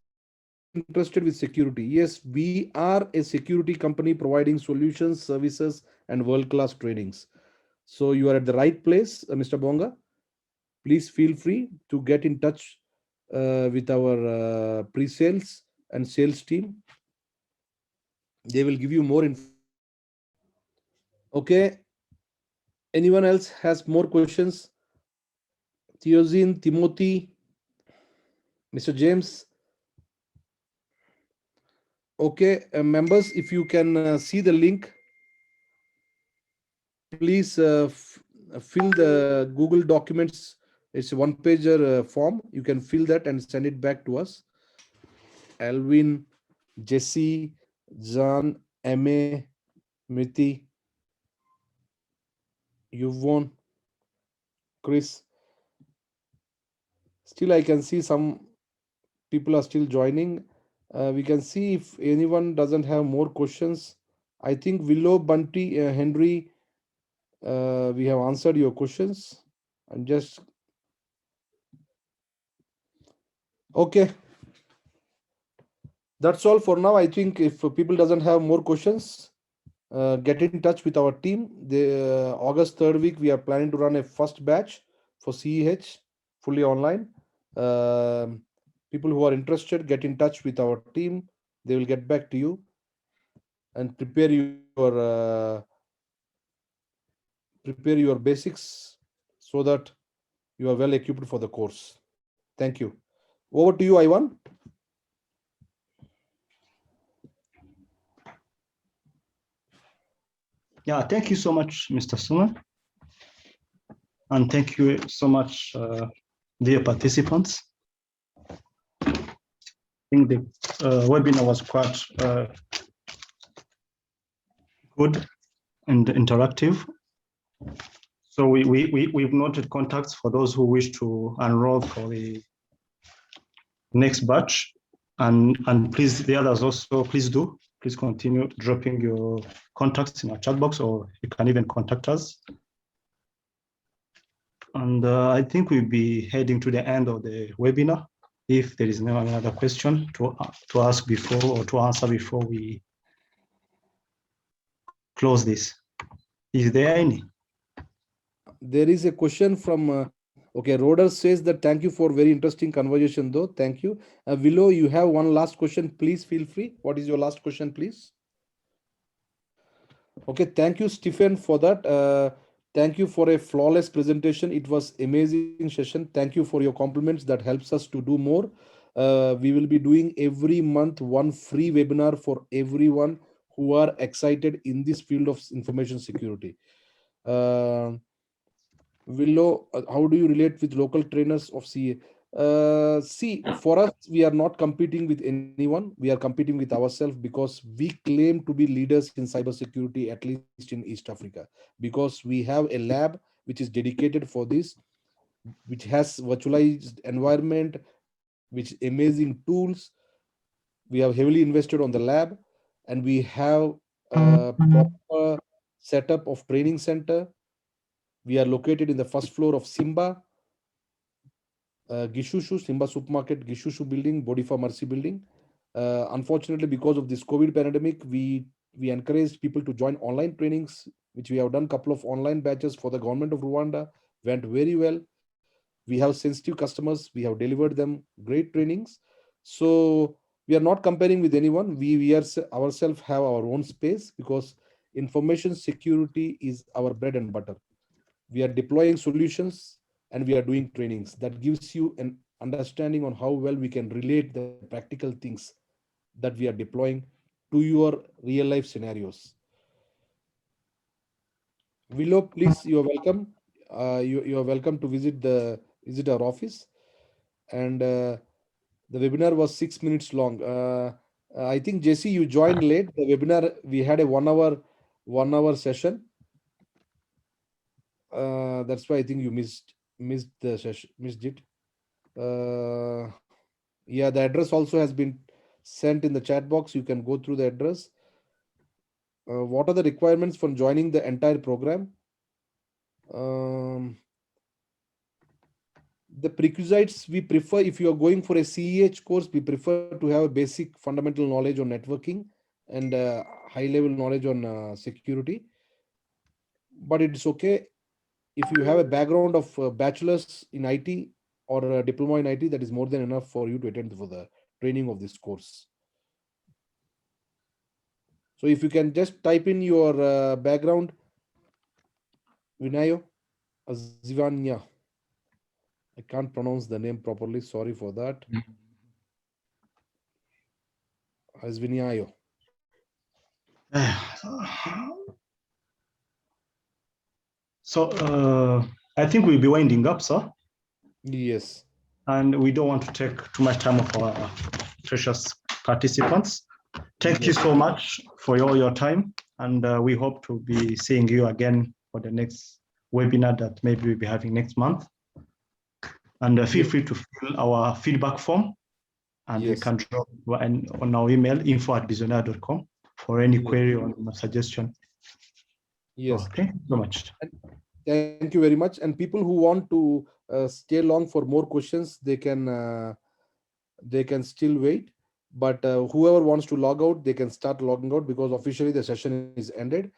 B: Interested with security? Yes, we are a security company providing solutions, services, and world-class trainings. So you are at the right place, Mr. Bonga. Please feel free to get in touch with our pre-sales and sales team. They will give you more info. Okay. Anyone else has more questions? Theozine, Timothy, Mr. James. Okay, members, if you can see the link, please fill the Google Documents. It's a one-pager form. You can fill that and send it back to us. Alvin, Jesse, John, Ma, Miti, Yvonne, Chris. Still, I can see some people are still joining. We can see if anyone doesn't have more questions. I think Willow, Bunty, Henry, we have answered your questions. I'm just okay. That's all for now. I think if people doesn't have more questions, get in touch with our team. The August 3rd week, we are planning to run a first batch for CEH, fully online. People who are interested, get in touch with our team. They will get back to you and prepare your basics so that you are well equipped for the course. Thank you. Over to you, Ivan.
A: Yeah, thank you so much, Mr. Suman. And thank you so much, dear participants. I think the webinar was quite good and interactive. So we've noted contacts for those who wish to enroll for the next batch. And please, the others also, please continue dropping your contacts in our chat box, or you can even contact us. And I think we'll be heading to the end of the webinar. If there is no other question to ask before or to answer before we close this. Is there any?
B: There is a question from, okay, Roder says that thank you for very interesting conversation though. Thank you. Willow, you have one last question. Please feel free. What is your last question, please? Okay, thank you, Stephen, for that. Thank you for a flawless presentation. It was amazing session. Thank you for your compliments. That helps us to do more. We will be doing every month one free webinar for everyone who are excited in this field of information security. Willow, how do you relate with local trainers of CA? See, for us, we are not competing with anyone. We are competing with ourselves because we claim to be leaders in cybersecurity, at least in East Africa, because we have a lab which is dedicated for this, which has virtualized environment, which amazing tools. We have heavily invested on the lab, and we have a proper setup of training center. We are located in the first floor of Simba, Gishushu, Simba Supermarket, Gishushu building, Bodifa Mercy building. Unfortunately, because of this COVID pandemic, we encouraged people to join online trainings, which we have done a couple of online batches for the government of Rwanda, went very well. We have sensitive customers. We have delivered them great trainings. So we are not comparing with anyone. We ourselves have our own space because information security is our bread and butter. We are deploying solutions and we are doing trainings. That gives you an understanding on how well we can relate the practical things that we are deploying to your real life scenarios. Willow, please, you are welcome. You are welcome to visit our office. And the webinar was 6 minutes long. I think, Jesse, you joined late. The webinar, we had a 1 hour session. That's why I think you missed the session, missed it. Yeah, the address also has been sent in the chat box. You can go through the address. What are the requirements for joining the entire program? The prerequisites we prefer, if you are going for a CEH course, we prefer to have a basic fundamental knowledge on networking and high level knowledge on security. But it's okay if you have a background of bachelor's in IT or a diploma in IT, that is more than enough for you to attend for the training of this course. So if you can just type in your background, Vinayo Azivanya. I can't pronounce the name properly. Sorry for that. Azvinyayo.
A: So I think we'll be winding up, sir.
B: Yes.
A: And we don't want to take too much time of our precious participants. Thank you so much for your time. And we hope to be seeing you again for the next webinar that maybe we'll be having next month. And feel free to fill our feedback form, and you can drop on our email, info@bizoneer.com, for any query or suggestion.
B: Yes.
A: Okay, thank you so much.
B: Thank you very much. And people who want to stay long for more questions, they can still wait. But whoever wants to log out, they can start logging out, because officially the session is ended.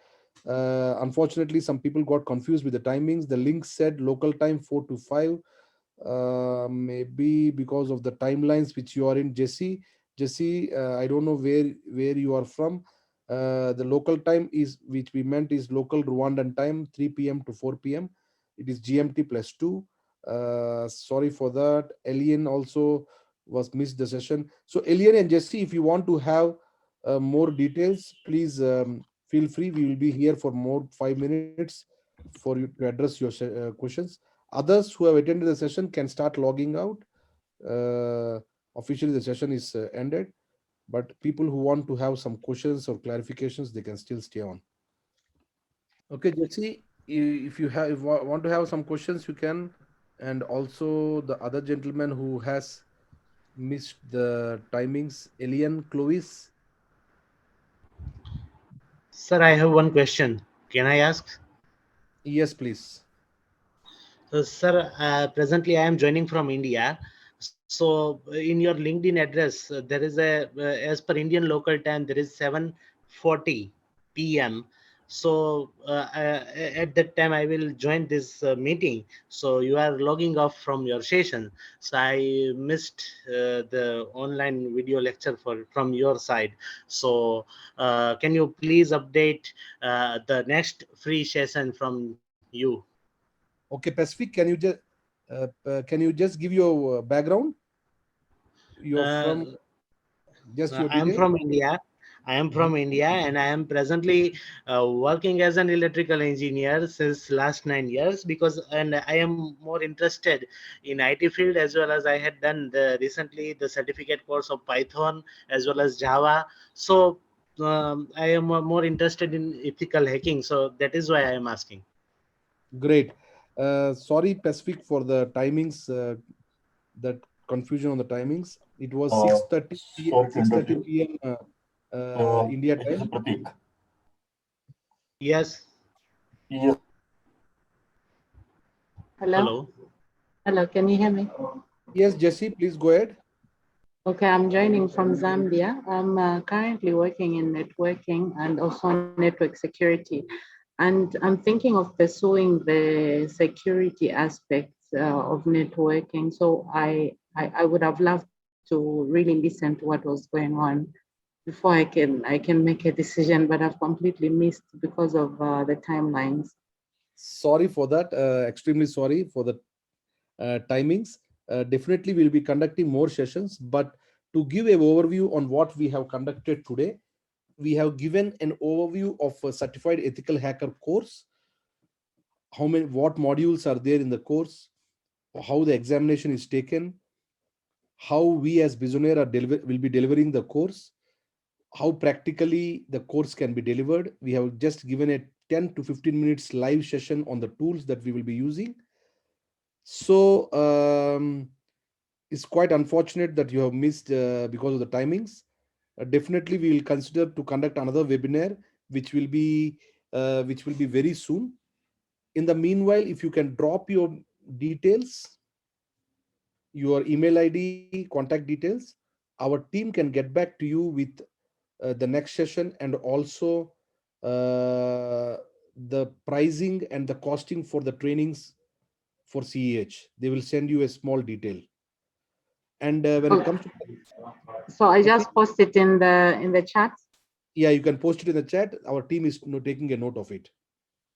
B: Unfortunately, some people got confused with the timings. The link said local time 4 to 5. Maybe because of the timelines which you are in, Jesse. I don't know where you are from. The local time is, which we meant, is local Rwandan time, 3 p.m. to 4 p.m. It is GMT +2. Sorry for that. Alien also was missed the session. So Alien and Jesse, if you want to have more details, please feel free. We will be here for more 5 minutes for you to address your questions. Others who have attended the session can start logging out. Officially the session is ended, but people who want to have some questions or clarifications, they can still stay on. Okay, Jesse, if you want to have some questions, you can. And also the other gentleman who has missed the timings, Elian Clovis.
J: Sir, I have one question. Can I ask?
B: Yes, please.
J: So, sir, presently I am joining from India. So in your LinkedIn address, there is as per Indian local time, there is 7:40 p.m. So at that time, I will join this meeting. So you are logging off from your session. So I missed the online video lecture from your side. So can you please update the next free session from you?
B: Okay, Pacific, can you just give your background? You're from just your
J: I am
B: detail?
J: from India. I am from India, and I am presently working as an electrical engineer since last 9 years, and I am more interested in IT field, as well as I had done recently the certificate course of Python as well as Java. So I am more interested in ethical hacking. So that is why I am asking.
B: Great. Sorry, Pacific, for the timings, that confusion on the timings. It was 6:30 p.m. India time.
J: Yes.
E: Yes.
J: Hello.
K: Hello, can you hear me?
B: Yes, Jesse, please go ahead.
K: Okay, I'm joining from Zambia. I'm currently working in networking and also network security. And I'm thinking of pursuing the security aspects of networking. So I would have loved to really listen to what was going on before I can make a decision, but I've completely missed because of the timelines.
B: Sorry for that. Extremely sorry for the timings. Definitely we'll be conducting more sessions, but to give an overview on what we have conducted today, we have given an overview of a certified ethical hacker course, what modules are there in the course, how the examination is taken, how we as Bizoneer will be delivering the course, how practically the course can be delivered. We have just given a 10 to 15 minutes live session on the tools that we will be using. So it's quite unfortunate that you have missed because of the timings. Definitely we will consider to conduct another webinar, which will be very soon. In the meanwhile, if you can drop your details, your email ID, contact details, our team can get back to you with the next session, and also the pricing and the costing for the trainings for CEH. They will send you a small detail. And when it comes to,
K: so I just post it in the chat.
B: Yeah, you can post it in the chat. Our team is taking a note of it.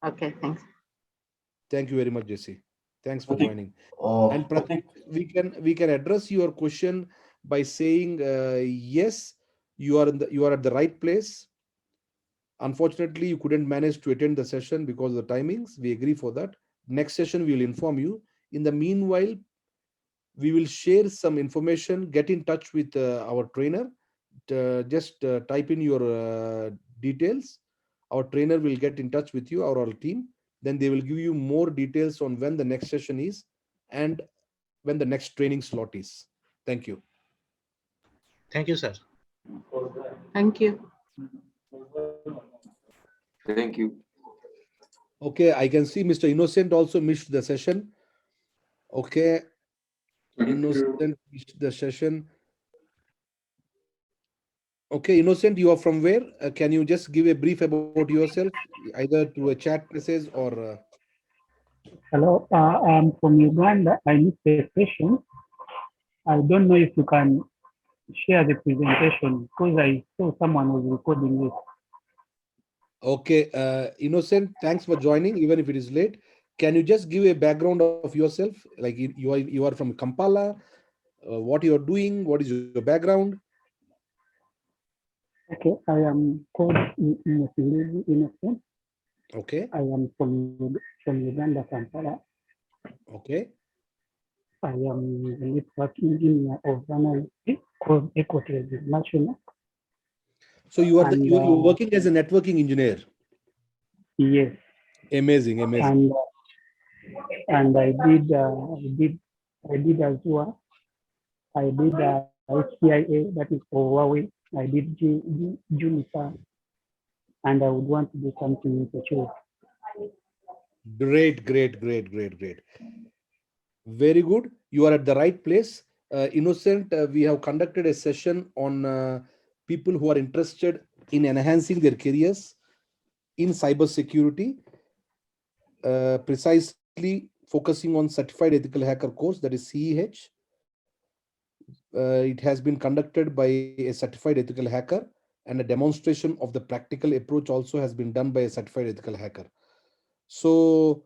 K: Okay, thanks.
B: Thank you very much, Jesse. Thanks for joining. And
E: Pratik,
B: we can address your question by saying yes, you are at the right place. Unfortunately, you couldn't manage to attend the session because of the timings. We agree for that. Next session we will inform you. In the meanwhile, we will share some information. Get in touch with our trainer. Just type in your details. Our trainer will get in touch with you or our team. Then they will give you more details on when the next session is and when the next training slot is. Thank you.
J: Thank you, sir.
K: Thank you.
L: Thank you.
B: Okay, I can see Mr. Innocent also missed the session. Okay, Innocent missed the session. Okay, Innocent, you are from where? Can you just give a brief about yourself, either to a chat message or...
M: Hello, I'm from Uganda. I missed the session. I don't know if you can share the presentation because I saw someone was recording it.
B: Okay, Innocent, thanks for joining, even if it is late. Can you just give a background of yourself? Like you are from Kampala, what you are doing, what is your background?
M: Okay, I am called Innocent.
B: Okay.
M: I am from Uganda, Kampala.
B: Okay.
M: I am the network engineer of an called Equity National.
B: So you are you're working as a networking engineer.
M: Yes.
B: Amazing, amazing.
M: And I did as well. I did HCIA, that is for Huawei. I did Juniper, and I would want to do something in security.
B: Great, great, great, great, great. Very good. You are at the right place. Innocent, we have conducted a session on people who are interested in enhancing their careers in cybersecurity, precisely focusing on Certified Ethical Hacker course, that is CEH. It has been conducted by a certified ethical hacker, and a demonstration of the practical approach also has been done by a certified ethical hacker. So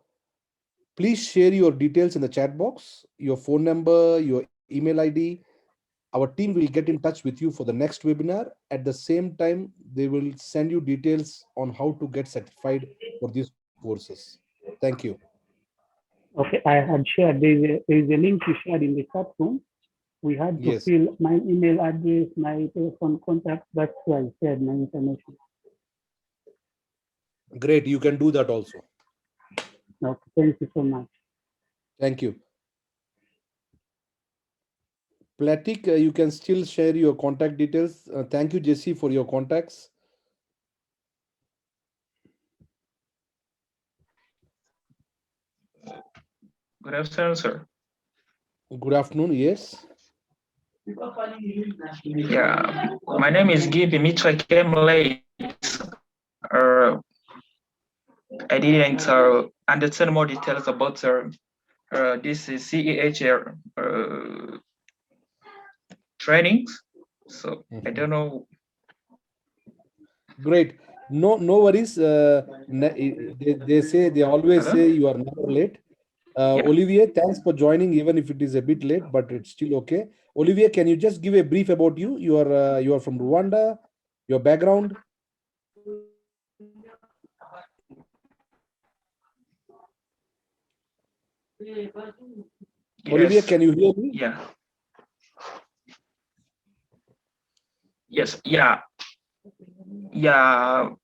B: please share your details in the chat box, your phone number, your email ID. Our team will get in touch with you for the next webinar. At the same time, they will send you details on how to get certified for these courses. Thank you.
M: Okay, I had shared, there is a link you shared in the chat room. We had to fill my email address, my telephone contact. That's why I shared my information.
B: Great, you can do that also.
M: Okay, thank you so much.
B: Thank you. Platik, you can still share your contact details. Thank you, Jesse, for your contacts.
I: Good afternoon, sir.
B: Good afternoon, yes.
I: Yeah, my name is Gibi Mitra. Came late. I didn't understand more details about this CEH trainings, so I don't know.
B: Great. No worries. They always say you are never late. Olivier, thanks for joining, even if it is a bit late, but it's still okay. Olivier, can you just give a brief about you? You are from Rwanda, your background?
I: Yes.
B: Olivier, can you hear me?
I: Yeah. Yes. Yeah. Yeah.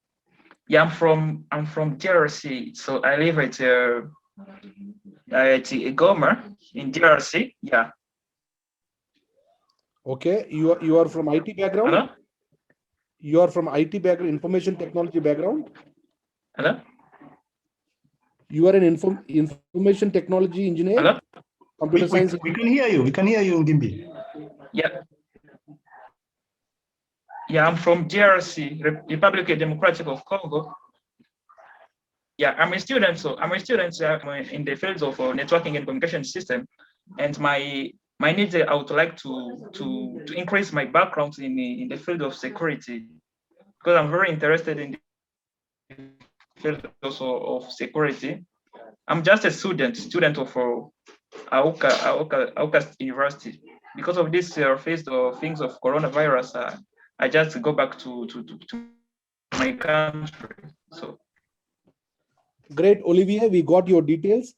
I: Yeah. I'm from DRC, so I live at Goma in DRC. Yeah.
B: Okay. You are from IT background?
I: Hello?
B: You are from IT background, information technology background?
I: Hello?
B: You are an information technology engineer?
I: Hello?
B: Computer science?
A: We can hear you. We can hear you, Ngimbi.
I: Yeah. Yeah, I'm from DRC, Republic Democratic of Congo. Yeah, I'm a student. So I'm a student in the fields of networking and communication system, and my needs, I would like to increase my background in the field of security, because I'm very interested in the field also of security. I'm just a student of Auka University. Because of this phase of things of coronavirus, I just go back to my country. So
B: great, Olivier. We got your details.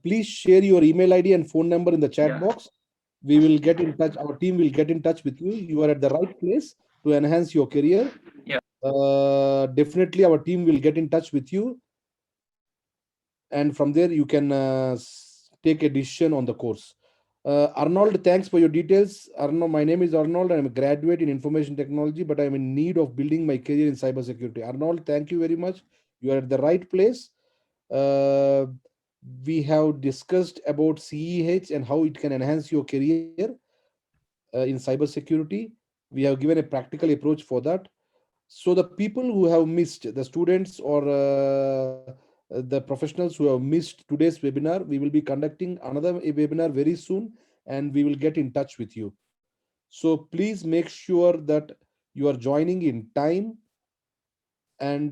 B: Please share your email ID and phone number in the chat box. We will get in touch. Our team will get in touch with you. You are at the right place to enhance your career.
I: Yeah.
B: Definitely, our team will get in touch with you, and from there you can take a decision on the course. Arnold, thanks for your details. Arnold, my name is Arnold. I'm a graduate in information technology, but I'm in need of building my career in cybersecurity. Arnold, thank you very much. You are at the right place. We have discussed about CEH and how it can enhance your career in cybersecurity. We have given a practical approach for that. So the people who have missed, the students or the professionals who have missed today's webinar, we will be conducting another webinar very soon, and we will get in touch with you. So please make sure that you are joining in time, and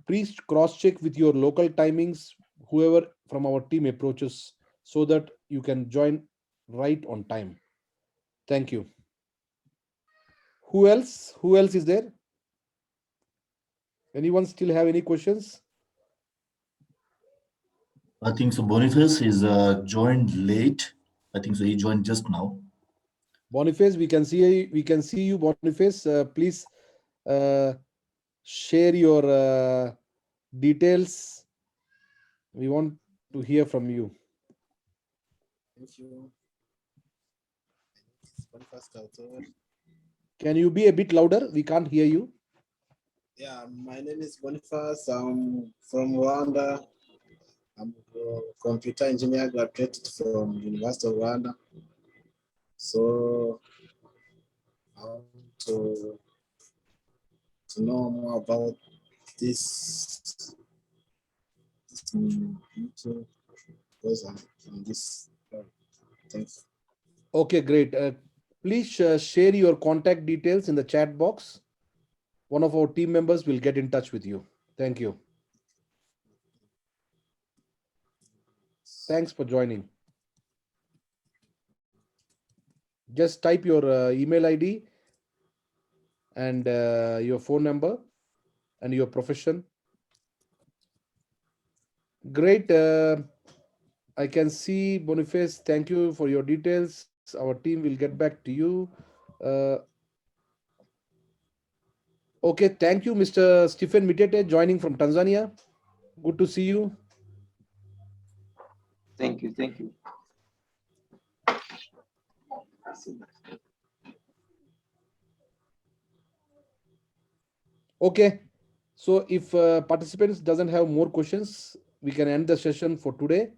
B: please cross-check with your local timings, whoever from our team approaches, so that you can join right on time. Thank you. Who else? Who else is there? Anyone still have any questions?
E: I think so. Boniface is joined late. I think so. He joined just now.
B: Boniface, we can see you, Boniface. Please share your details. We want to hear from you.
L: Thank you.
B: Can you be a bit louder? We can't hear you.
L: Yeah, my name is Boniface. I'm from Rwanda. I'm a computer engineer, graduated from University of Rwanda. So I want to know more about this YouTube, because I'm from this. Thanks.
B: Okay, great. Please share your contact details in the chat box. One of our team members will get in touch with you. Thank you. Thanks for joining. Just type your email ID and your phone number and your profession. Great. I can see Boniface. Thank you for your details. Our team will get back to you. Okay. Thank you, Mr. Stephen Mitete, joining from Tanzania. Good to see you.
N: Thank you. Thank you.
B: Okay. So if participants doesn't have more questions, we can end the session for today.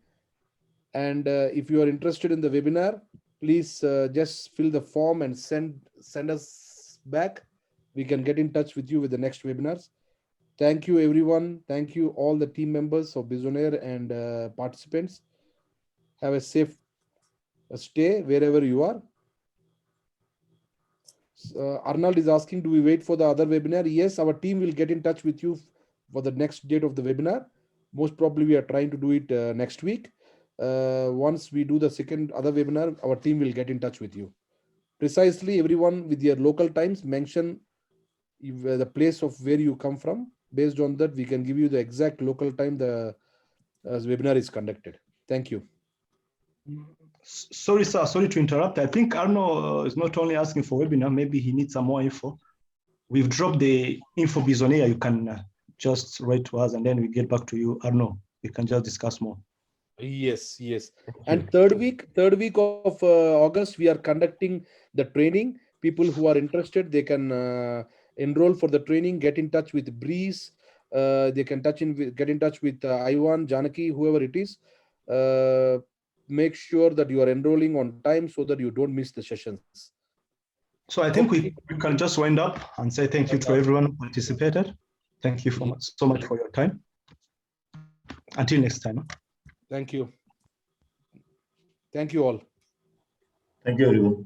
B: And if you are interested in the webinar, please just fill the form and send us back. We can get in touch with you with the next webinars. Thank you, everyone. Thank you, all the team members of Bizoneer and participants. Have a safe stay wherever you are. Arnold is asking, do we wait for the other webinar? Yes, our team will get in touch with you for the next date of the webinar. Most probably we are trying to do it next week. Once we do the second other webinar, our team will get in touch with you. Precisely, everyone with your local times, mention the place of where you come from. Based on that, we can give you the exact local time the webinar is conducted. Thank you.
A: Sorry, sir. Sorry to interrupt. I think Arno is not only asking for webinar. Maybe he needs some more info. We've dropped the info Bizoneer. You can just write to us, and then we get back to you, Arno. We can just discuss more.
B: Yes, yes. And third week of August, we are conducting the training. People who are interested, they can enroll for the training. Get in touch with Breeze. They can get in touch with Ivan, Janaki, whoever it is. Make sure that you are enrolling on time so that you don't miss the sessions.
A: So I think we can just wind up and say thank you to everyone who participated. Thank you so much for your time. Until next time.
B: Thank you. Thank you all.
E: Thank you, everyone.